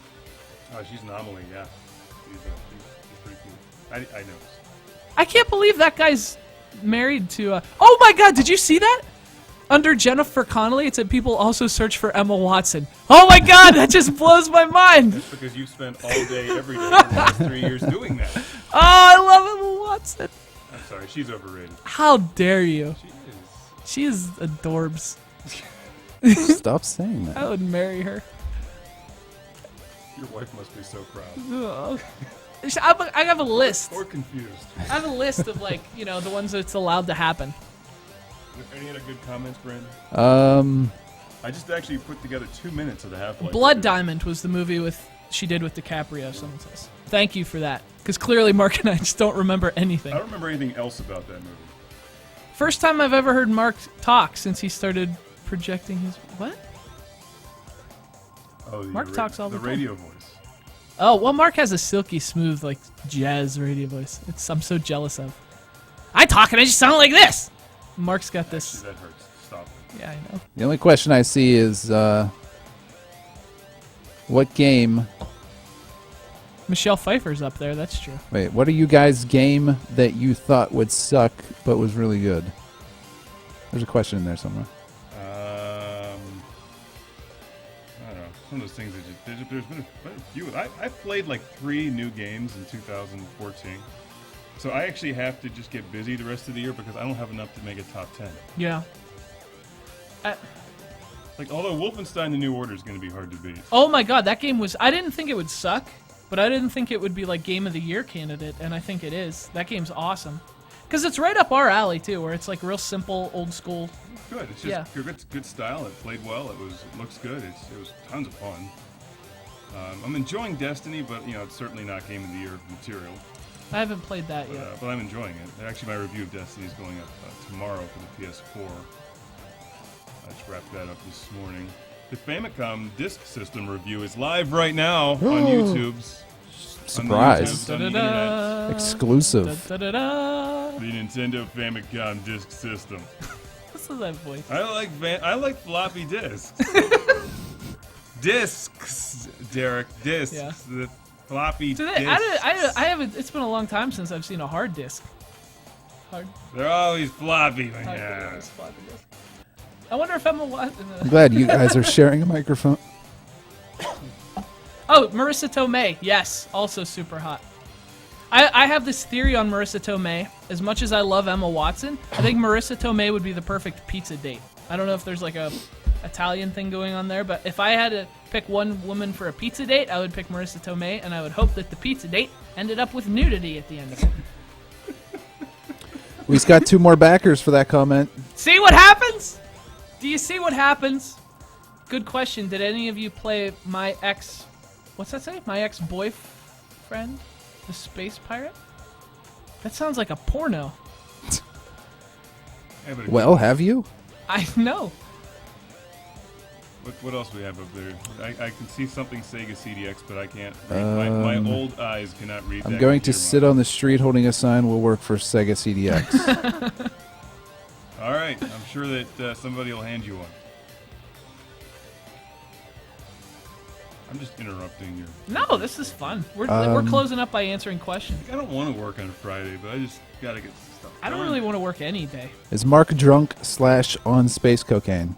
Oh, she's an anomaly. Yeah, she's pretty cute. I know. I can't believe that guy's married to. Oh my God! Did you see that? Under Jennifer Connelly, it said people also search for Emma Watson. Oh my God! That just blows my mind. That's because you've spent all day, every day, for the last 3 years doing that. Oh, I love Emma Watson. I'm sorry, she's overrated. How dare you? She is. She is adorbs. Stop saying that. I would marry her. Your wife must be so proud. Ugh. I have a list. Or confused. I have a list of like, the ones that's allowed to happen. Any other good comments, Brandon? I I just actually put together 2 minutes of the Half-Life. Blood video. Diamond was the movie she did with DiCaprio, someone says. Thank you for that. Because clearly Mark and I just don't remember anything. I don't remember anything else about that movie. First time I've ever heard Mark talk since he started projecting his... What? Oh, Mark talks all the time. radio voice. Oh, well, Mark has a silky smooth, like, jazz radio voice. I'm so jealous of. I talk and I just sound like this! Mark's got this... Actually, that hurts. Stop it. Yeah, I know. The only question I see is, what game... Michelle Pfeiffer's up there, that's true. Wait, what are you guys' game that you thought would suck but was really good? There's a question in there somewhere. I don't know. Some of those things that just there's been a few. I've played like 3 new games in 2014, so I actually have to just get busy the rest of the year because I don't have enough to make a top 10. Yeah. Like, although Wolfenstein: The New Order is going to be hard to beat. Oh my God, that game was... I didn't think it would suck, but I didn't think it would be like Game of the Year candidate, and I think it is. That game's awesome. Because it's right up our alley, too, where it's like real simple, old school. Good. It's just Yeah. good style. It played well. It looks good. It was tons of fun. I'm enjoying Destiny, but it's certainly not Game of the Year material. I haven't played that yet. But I'm enjoying it. Actually, my review of Destiny is going up tomorrow for the PS4. I just wrapped that up this morning. The Famicom Disk System review is live right now on YouTube's. Surprise. On the internet. Exclusive. Da-da-da. The Nintendo Famicom Disk System. Listen to that voice. I like floppy disks. Discs, Derek. Discs. Yeah. The Floppy Do they, disks. I haven't. It's been a long time since I've seen a hard disk. Hard. They're always floppy. hard Yeah. disk, floppy disk. I wonder if Emma was. I'm glad you guys are sharing a microphone. Oh, Marissa Tomei. Yes, also super hot. I have this theory on Marissa Tomei. As much as I love Emma Watson, I think Marissa Tomei would be the perfect pizza date. I don't know if there's like a Italian thing going on there, but if I had to pick one woman for a pizza date, I would pick Marissa Tomei, and I would hope that the pizza date ended up with nudity at the end of it. We've got 2 more backers for that comment. See what happens? Do you see what happens? Good question. Did any of you play My Ex... What's that say? My Ex-Boyfriend? The Space Pirate? That sounds like a porno. Yeah, but Well, have you? I know. what else do we have up there? I can see something Sega CDX, but I can't read. My old eyes cannot read that. I'm going to computer sit on the street holding a sign, will work for Sega CDX. monitor. All right. I'm sure that somebody will hand you one. I'm just interrupting your... No, this is fun. We're closing up by answering questions. I don't want to work on Friday, but I just got to get some stuff I don't done. really want to work any day. Is Mark drunk / on space cocaine?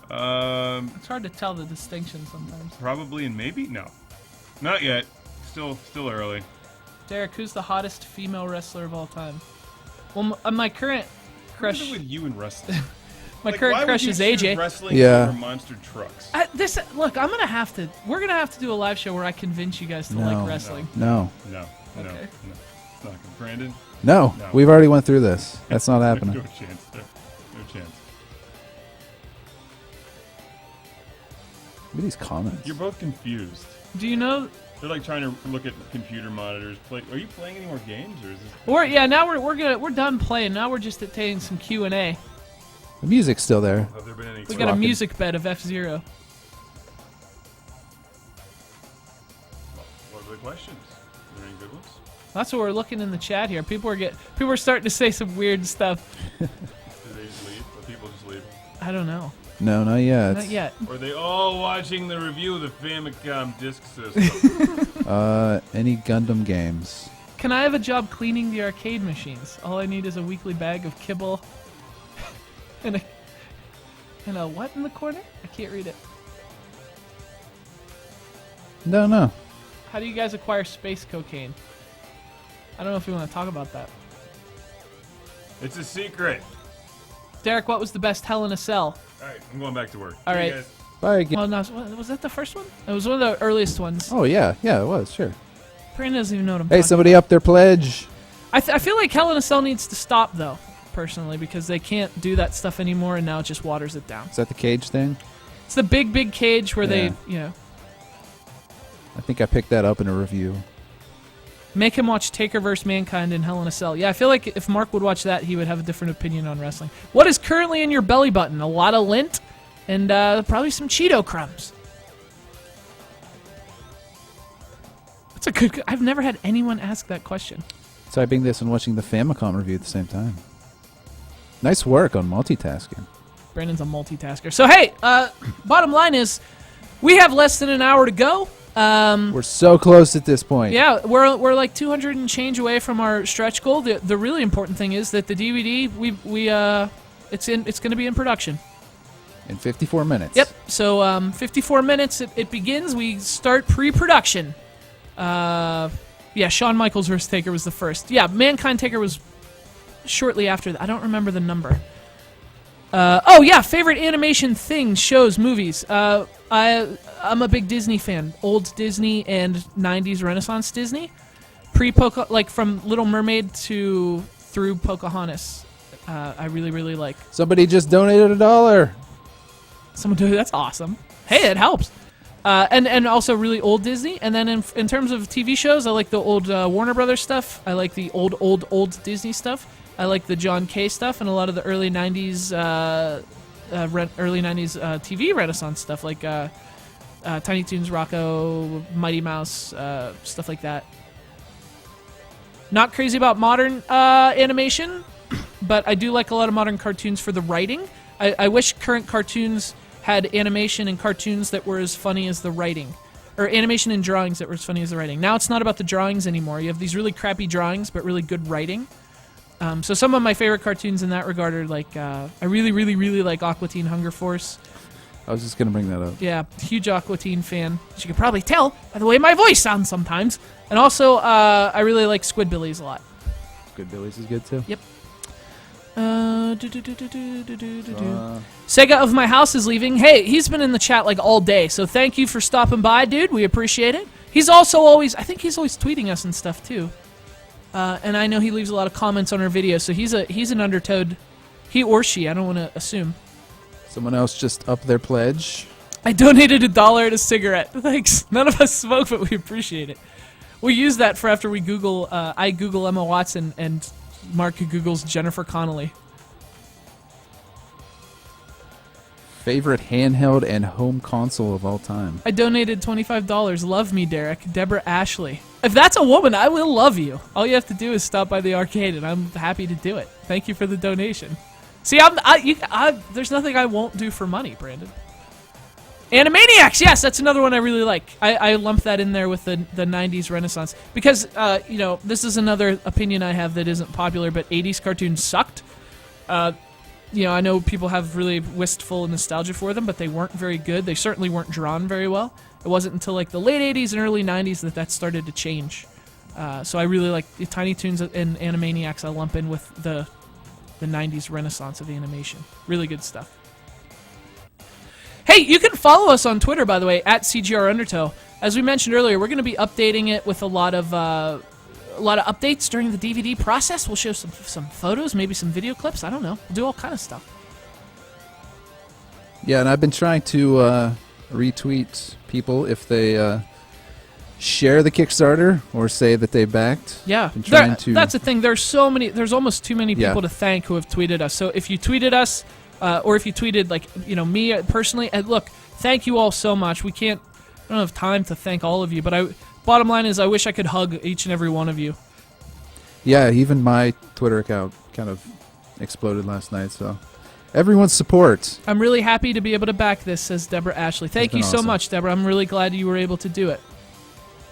It's hard to tell the distinction sometimes. Probably and maybe? No. Not yet. Still early. Derek, who's the hottest female wrestler of all time? Well, my current What's crush... with you and wrestling? My Like, current why would crush you is choose AJ. Wrestling Yeah. over monster trucks. Look, I'm gonna have to. We're gonna have to do a live show where I convince you guys to No. like wrestling. No. No. Okay. It's not gonna. Brandon? No. No. We've already went through this. That's not No happening. chance there. No chance. Look at these comments. You're both confused. Do you know? They're like trying to look at computer monitors. Are you playing any more games, or is this? Now we're done playing. Now we're just taking some Q&A. The music's still there. Have there been any? We got a rocking. music bed of F-Zero. What are the questions? Are there any good ones? That's what we're looking in the chat here. People are starting to say some weird stuff. Do they leave? Or people just leave? I don't know. No, not yet. Not yet. Or are they all watching the review of the Famicom disk system? Any Gundam games? Can I have a job cleaning the arcade machines? All I need is a weekly bag of kibble and a what in the corner? I can't read it. No. How do you guys acquire space cocaine? I don't know if we want to talk about that. It's a secret. Derek, what was the best Hell in a Cell? All right, I'm going back to work. All See you right. guys. Bye again. Well, no, was that the first one? It was one of the earliest ones. Oh, yeah. Yeah, it was. Sure. Brandon doesn't even know what I'm Hey, talking somebody up their pledge. I feel like Hell in a Cell needs to stop, though, personally, because they can't do that stuff anymore, and now it just waters it down. Is that the cage thing? It's the big cage where Yeah. they, I think I picked that up in a review. make him watch Taker vs. Mankind in Hell in a Cell. Yeah, I feel like if Mark would watch that, he would have a different opinion on wrestling. What is currently in your belly button? A lot of lint and probably some Cheeto crumbs. That's a good... I've never had anyone ask that question. Typing this and watching the Famicom review at the same time. Nice work on multitasking. Brandon's a multitasker. So, hey, bottom line is we have less than an hour to go. We're so close at this point. Yeah, we're like 200 and change away from our stretch goal. The really important thing is that the DVD it's going to be in production. In 54 minutes. Yep. So 54 minutes it begins. We start pre-production. Yeah, Shawn Michaels vs. Taker was the first. Yeah, Mankind Taker was shortly after that. I don't remember the number. Oh yeah, favorite animation things, shows, movies. I'm a big Disney fan. Old Disney and 90s Renaissance Disney. Like from Little Mermaid through Pocahontas. I really like. Somebody just donated $1. Someone do that's awesome. Hey, it helps. And also really old Disney. And then in terms of TV shows, I like the old Warner Brothers stuff. I like the old Disney stuff. I like the John Kay stuff and a lot of the early 90s TV Renaissance stuff like Tiny Toons, Rocco, Mighty Mouse, stuff like that. Not crazy about modern animation, but I do like a lot of modern cartoons for the writing. I wish current cartoons had animation and cartoons that were as funny as the writing. or animation and drawings that were as funny as the writing. Now it's not about the drawings anymore. You have these really crappy drawings, but really good writing. So some of my favorite cartoons in that regard are like, I really, really, really like Aqua Teen Hunger Force. I was just gonna bring that up. Yeah, huge Aqua Teen fan. As you can probably tell by the way my voice sounds sometimes. And also, I really like Squidbillies a lot. Squidbillies is good too. Yep. Sega of my house is leaving. Hey, he's been in the chat like all day, so thank you for stopping by, dude. We appreciate it. He's also always, I think he's always tweeting us and stuff too. And I know he leaves a lot of comments on our videos, so he's an Undertowed, he or she. I don't want to assume. Someone else just upped their pledge. I donated $1 and a cigarette. Thanks. None of us smoke, but we appreciate it. We use that for after we Google. I Google Emma Watson and Mark Googles Jennifer Connelly. Favorite handheld and home console of all time. I donated $25. Love me, Derek. Deborah Ashley. If that's a woman, I will love you. All you have to do is stop by the arcade, and I'm happy to do it. Thank you for the donation. See, there's nothing I won't do for money, Brandon. Animaniacs, yes, that's another one I really like. I lump that in there with the 90s Renaissance. Because, you know, this is another opinion I have that isn't popular, but 80s cartoons sucked. You know, I know people have really wistful nostalgia for them, but they weren't very good. They certainly weren't drawn very well. It wasn't until, like, the late 80s and early 90s that started to change. So I really like the Tiny Toons and Animaniacs. I lump in with the 90s Renaissance of animation. Really good stuff. Hey, you can follow us on Twitter, by the way, at CGR Undertow. As we mentioned earlier, we're going to be updating it with a lot of updates during the DVD process. We'll show some photos, maybe some video clips. I don't know. We'll do all kind of stuff. Yeah, and I've been trying to retweet people if they share the Kickstarter or say that they backed. Yeah, Been trying to... that's the thing. There's almost too many people to thank who have tweeted us. So if you tweeted us, or if you tweeted, like, you know, me personally, and look, thank you all so much. I don't have time to thank all of you, but bottom line is I wish I could hug each and every one of you. Yeah, even my Twitter account kind of exploded last night, so everyone's support. I'm really happy to be able to back this, says Deborah Ashley. Thank you so much, Deborah. I'm really glad you were able to do it.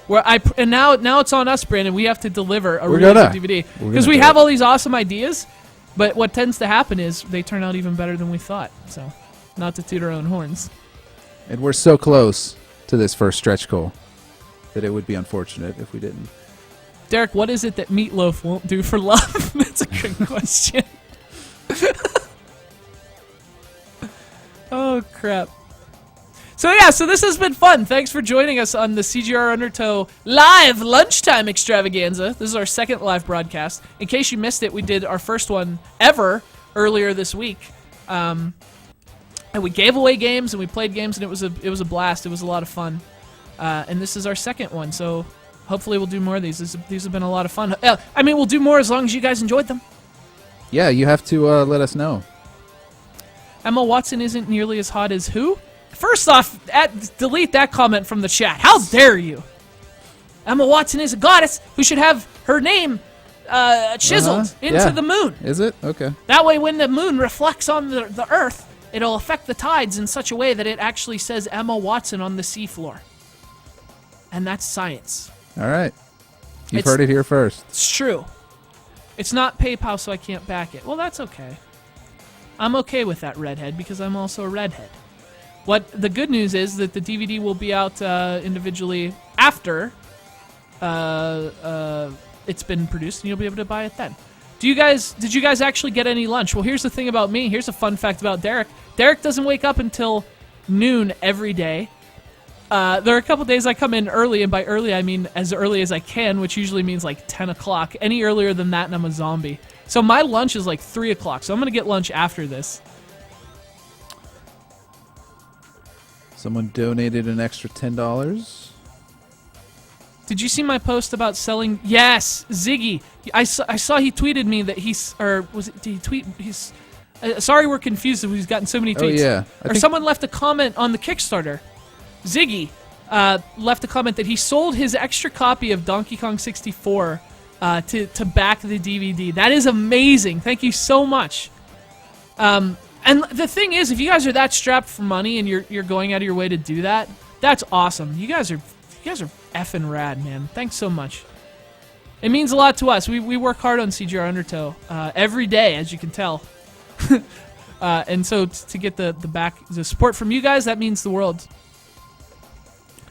And now it's on us, Brandon. We have to deliver a really good DVD. Because we have all these awesome ideas, but what tends to happen is they turn out even better than we thought. So, not to toot our own horns. And we're so close to this first stretch goal that it would be unfortunate if we didn't. Derek, what is it that Meatloaf won't do for love? That's a good question. Oh, crap. So this has been fun. Thanks for joining us on the CGR Undertow live lunchtime extravaganza. This is our second live broadcast. In case you missed it, we did our first one ever earlier this week. And we gave away games and we played games, and it was a blast. It was a lot of fun. And this is our second one, so hopefully we'll do more of these. These have been a lot of fun. I mean, we'll do more as long as you guys enjoyed them. Yeah, you have to let us know. Emma Watson isn't nearly as hot as who? First off, delete that comment from the chat. How dare you? Emma Watson is a goddess who should have her name chiseled into the moon. Is it? Okay. That way, when the moon reflects on the Earth, it'll affect the tides in such a way that it actually says Emma Watson on the seafloor. And that's science. All right. You've heard it here first. It's true. It's not PayPal, so I can't back it. Well, that's okay. I'm okay with that, redhead, because I'm also a redhead. What the good news is that the DVD will be out individually after it's been produced, and you'll be able to buy it then. Did you guys actually get any lunch? Well, here's the thing about me. Here's a fun fact about Derek. Derek doesn't wake up until noon every day. There are a couple days I come in early, and by early I mean as early as I can, which usually means like 10 o'clock. Any earlier than that, and I'm a zombie. So my lunch is like 3 o'clock, so I'm going to get lunch after this. Someone donated an extra $10. Did you see my post about selling? Yes, Ziggy. I saw he tweeted me that did he tweet? Sorry, we're confused. He's gotten so many tweets. Oh, yeah. Someone left a comment on the Kickstarter. Ziggy left a comment that he sold his extra copy of Donkey Kong 64 to back the DVD. That is amazing. Thank you so much. And the thing is, if you guys are that strapped for money and you're going out of your way to do that, that's awesome. You guys are You guys are effing rad, man. Thanks so much. It means a lot to us. We work hard on CGR Undertow every day, as you can tell. And so to get the support from you guys, that means the world.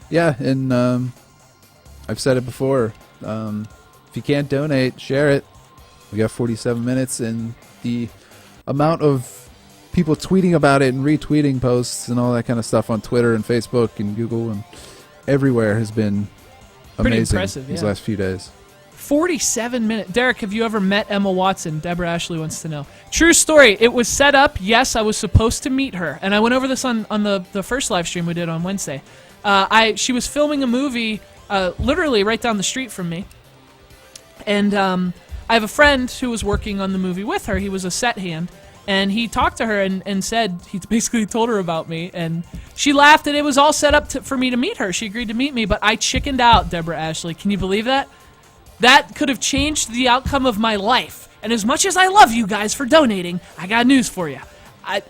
Yeah, and I've said it before. If you can't donate, share it. We got 47 minutes, and the amount of people tweeting about it and retweeting posts and all that kind of stuff on Twitter and Facebook and Google and everywhere has been Pretty amazing impressive, these yeah. last few days. 47 minutes. Derek, have you ever met Emma Watson? Deborah Ashley wants to know. True story. It was set up. Yes, I was supposed to meet her. And I went over this on the first live stream we did on Wednesday. She was filming a movie literally right down the street from me. And I have a friend who was working on the movie with her. He was a set hand. And he talked to her and said, he basically told her about me. And she laughed, and it was all set up for me to meet her. She agreed to meet me, but I chickened out, Deborah Ashley. Can you believe that? That could have changed the outcome of my life. And as much as I love you guys for donating, I got news for you.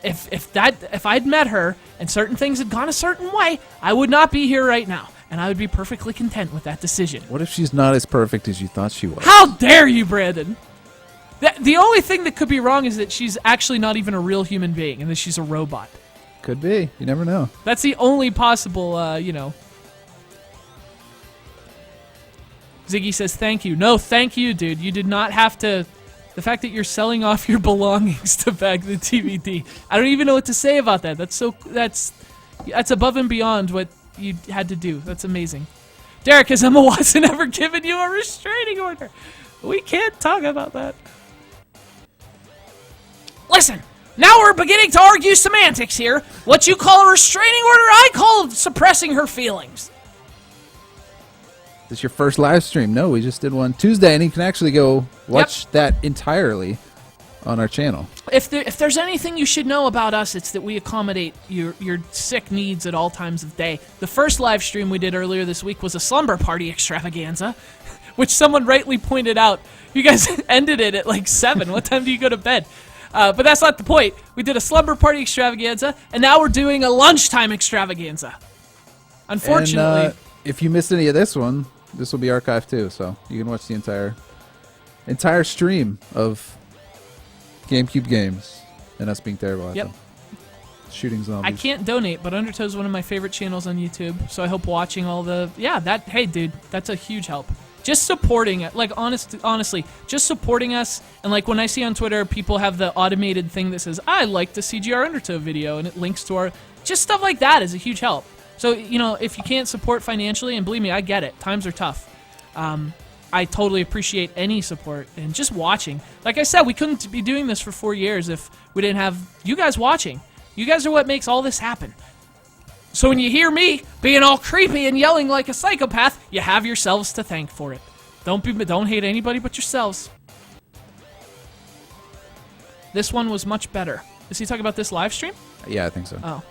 If I'd met her and certain things had gone a certain way, I would not be here right now. And I would be perfectly content with that decision. What if she's not as perfect as you thought she was? How dare you, Brandon? The only thing that could be wrong is that she's actually not even a real human being and that she's a robot. Could be. You never know. That's the only possible, Ziggy says, thank you. No, thank you, dude. You did not have to... The fact that you're selling off your belongings to bag the DVD. I don't even know what to say about that. That's above and beyond what you had to do. That's amazing. Derek, has Emma Watson ever given you a restraining order? We can't talk about that. Listen, now we're beginning to argue semantics here. What you call a restraining order, I call suppressing her feelings. This is your first live stream? No, we just did one Tuesday, and you can actually go watch that entirely on our channel. If there's anything you should know about us, it's that we accommodate your sick needs at all times of day. The first live stream we did earlier this week was a slumber party extravaganza, which someone rightly pointed out. You guys ended it at like 7. What time do you go to bed? But that's not the point. We did a slumber party extravaganza, and now we're doing a lunchtime extravaganza. Unfortunately. And, if you missed any of this one, this will be archived too, so you can watch the entire stream of GameCube games and us being terrible at them. Shooting zombies. I can't donate, but Undertow is one of my favorite channels on YouTube, so I hope watching all the... Yeah, hey, dude, that's a huge help. Just supporting it, like, honestly, just supporting us, and like when I see on Twitter, people have the automated thing that says, I like the CGR Undertow video, and it links to our... Just stuff like that is a huge help. So, if you can't support financially, and believe me, I get it. Times are tough. I totally appreciate any support and just watching. Like I said, we couldn't be doing this for 4 years if we didn't have you guys watching. You guys are what makes all this happen. So when you hear me being all creepy and yelling like a psychopath, you have yourselves to thank for it. Don't hate anybody but yourselves. This one was much better. Is he talking about this live stream? Yeah, I think so. Oh.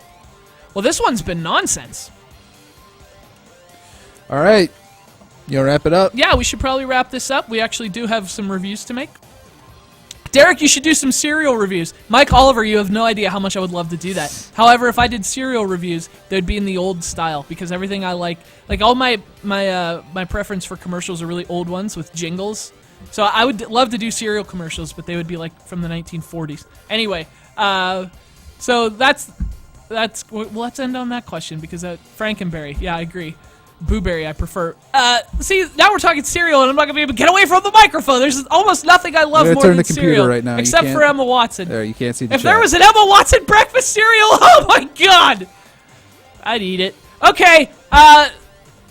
Well, this one's been nonsense. All right. You want to wrap it up? Yeah, we should probably wrap this up. We actually do have some reviews to make. Derek, you should do some cereal reviews. Mike Oliver, you have no idea how much I would love to do that. However, if I did cereal reviews, they'd be in the old style because everything I like all my preference for commercials are really old ones with jingles. So I would love to do cereal commercials, but they would be like from the 1940s. Anyway, so let's end on that question because Frankenberry, yeah, I agree. Booberry, I prefer. See, now we're talking cereal, and I'm not gonna be able to get away from the microphone. There's almost nothing I love more turn than the computer cereal, right now. except for Emma Watson. There, you can't see the If chat. there was an Emma Watson breakfast cereal, oh my god, I'd eat it. Okay,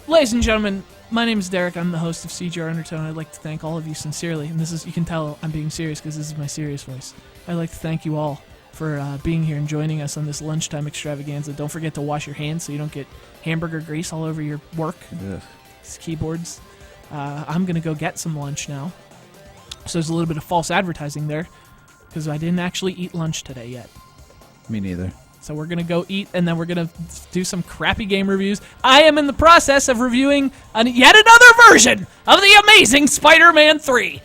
ladies and gentlemen, my name is Derek. I'm the host of CGR Undertow, and I'd like to thank all of you sincerely. And you can tell I'm being serious because this is my serious voice. I'd like to thank you all for being here and joining us on this lunchtime extravaganza. Don't forget to wash your hands so you don't get hamburger grease all over your work. Ugh. These keyboards. I'm going to go get some lunch now. So there's a little bit of false advertising there because I didn't actually eat lunch today yet. Me neither. So we're going to go eat, and then we're going to do some crappy game reviews. I am in the process of reviewing yet another version of the Amazing Spider-Man 3.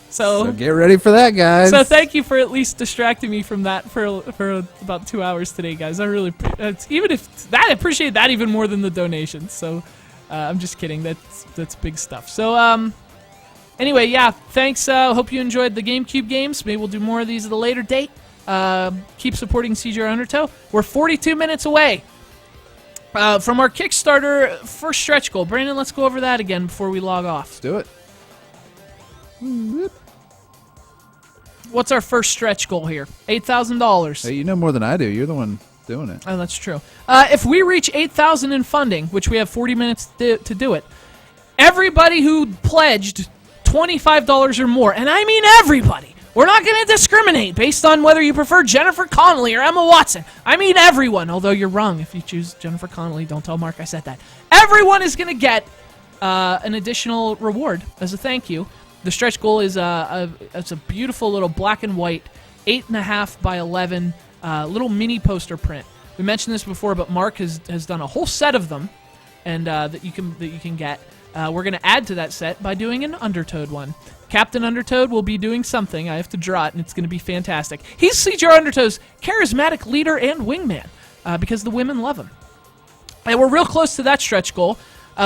So get ready for that, guys. So thank you for at least distracting me from that for about 2 hours today, guys. I really I appreciate that even more than the donations. So I'm just kidding. That's big stuff. So, anyway, yeah, thanks. Hope you enjoyed the GameCube games. Maybe we'll do more of these at a later date. Keep supporting CGR Undertow. We're 42 minutes away from our Kickstarter first stretch goal. Brandon, let's go over that again before we log off. Let's do it. What's our first stretch goal here? $8,000. Hey, you know more than I do. You're the one doing it. Oh, that's true. If we reach $8,000 in funding, which we have 40 minutes to do it, everybody who pledged $25 or more, and I mean everybody, we're not going to discriminate based on whether you prefer Jennifer Connelly or Emma Watson. I mean everyone, although you're wrong if you choose Jennifer Connelly. Don't tell Mark I said that. Everyone is going to get an additional reward as a thank you. The stretch goal is it's a beautiful little black and white 8.5 by 11 little mini poster print. We mentioned this before, but Mark has done a whole set of them, and that you can get. We're going to add to that set by doing an Undertow one. Captain Undertow will be doing something. I have to draw it, and it's going to be fantastic. He's CGR Undertow's charismatic leader and wingman because the women love him. And we're real close to that stretch goal.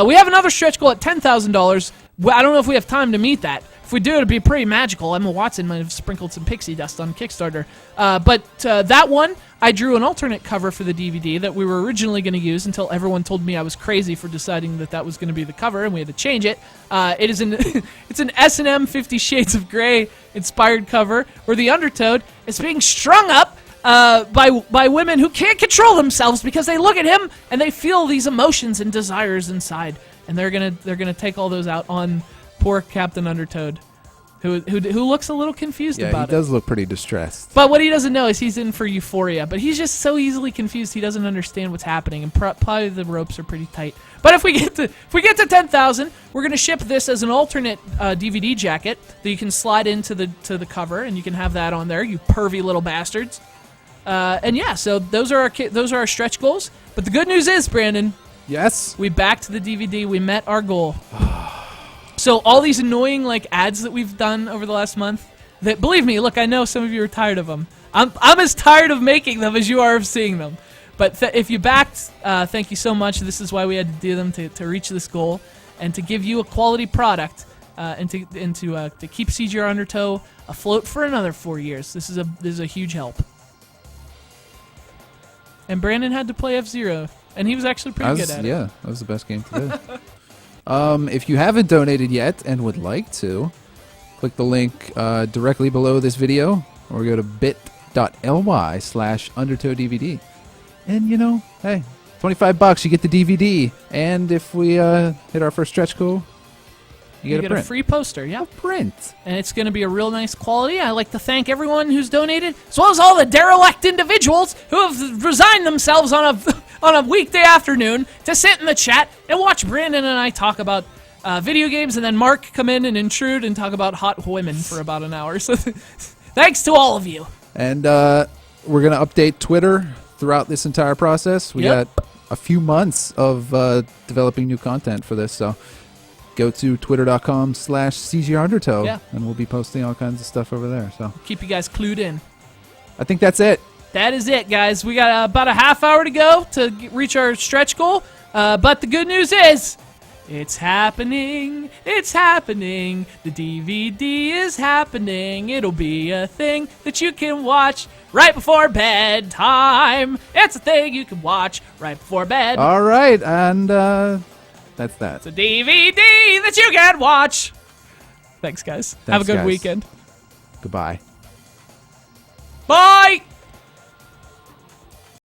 We have another stretch goal at $10,000. I don't know if we have time to meet that. If we do, it'd be pretty magical. Emma Watson might have sprinkled some pixie dust on Kickstarter. But that one, I drew an alternate cover for the DVD that we were originally going to use until everyone told me I was crazy for deciding that was going to be the cover, and we had to change it. It's an S&M 50 Shades of Grey inspired cover where the Undertow is being strung up by women who can't control themselves because they look at him and they feel these emotions and desires inside, and they're gonna take all those out on poor Captain Undertow, who looks a little confused about it. Yeah, he does look pretty distressed. But what he doesn't know is he's in for euphoria. But he's just so easily confused he doesn't understand what's happening, and probably the ropes are pretty tight. But if we get to 10,000, we're gonna ship this as an alternate DVD jacket that you can slide into the cover, and you can have that on there. You pervy little bastards. And yeah, so those are our stretch goals. But the good news is, Brandon, Yes. we backed the DVD. We met our goal. So all these annoying ads that we've done over the last month, that believe me, look, I know some of you are tired of them. I'm as tired of making them as you are of seeing them. But if you backed, thank you so much. This is why we had to do them to reach this goal and to give you a quality product and to keep CGR Undertow afloat for another 4 years. This is a huge help. And Brandon had to play F-Zero, and he was actually pretty good at it. Yeah, that was the best game today. If you haven't donated yet and would like to, click the link directly below this video, or go to bit.ly/UndertowDVD. And hey, $25, you get the DVD, and if we hit our first stretch goal, you get a free poster. Yeah, print. And it's going to be a real nice quality. I like to thank everyone who's donated, as well as all the derelict individuals who have resigned themselves on a weekday afternoon to sit in the chat and watch Brandon and I talk about video games, and then Mark come in and intrude and talk about hot women for about an hour. So thanks to all of you. And we're going to update Twitter throughout this entire process. We got a few months of developing new content for this, so go to twitter.com/CGR Undertow, and we'll be posting all kinds of stuff over there. So keep you guys clued in. I think that's it. That is it, guys. We got about a half hour to go to reach our stretch goal. But the good news is, it's happening. It's happening. The DVD is happening. It'll be a thing that you can watch right before bedtime. It's a thing you can watch right before bed. All right, and that's that. It's a DVD that you can watch. Thanks, guys. Have a good weekend. Goodbye. Bye.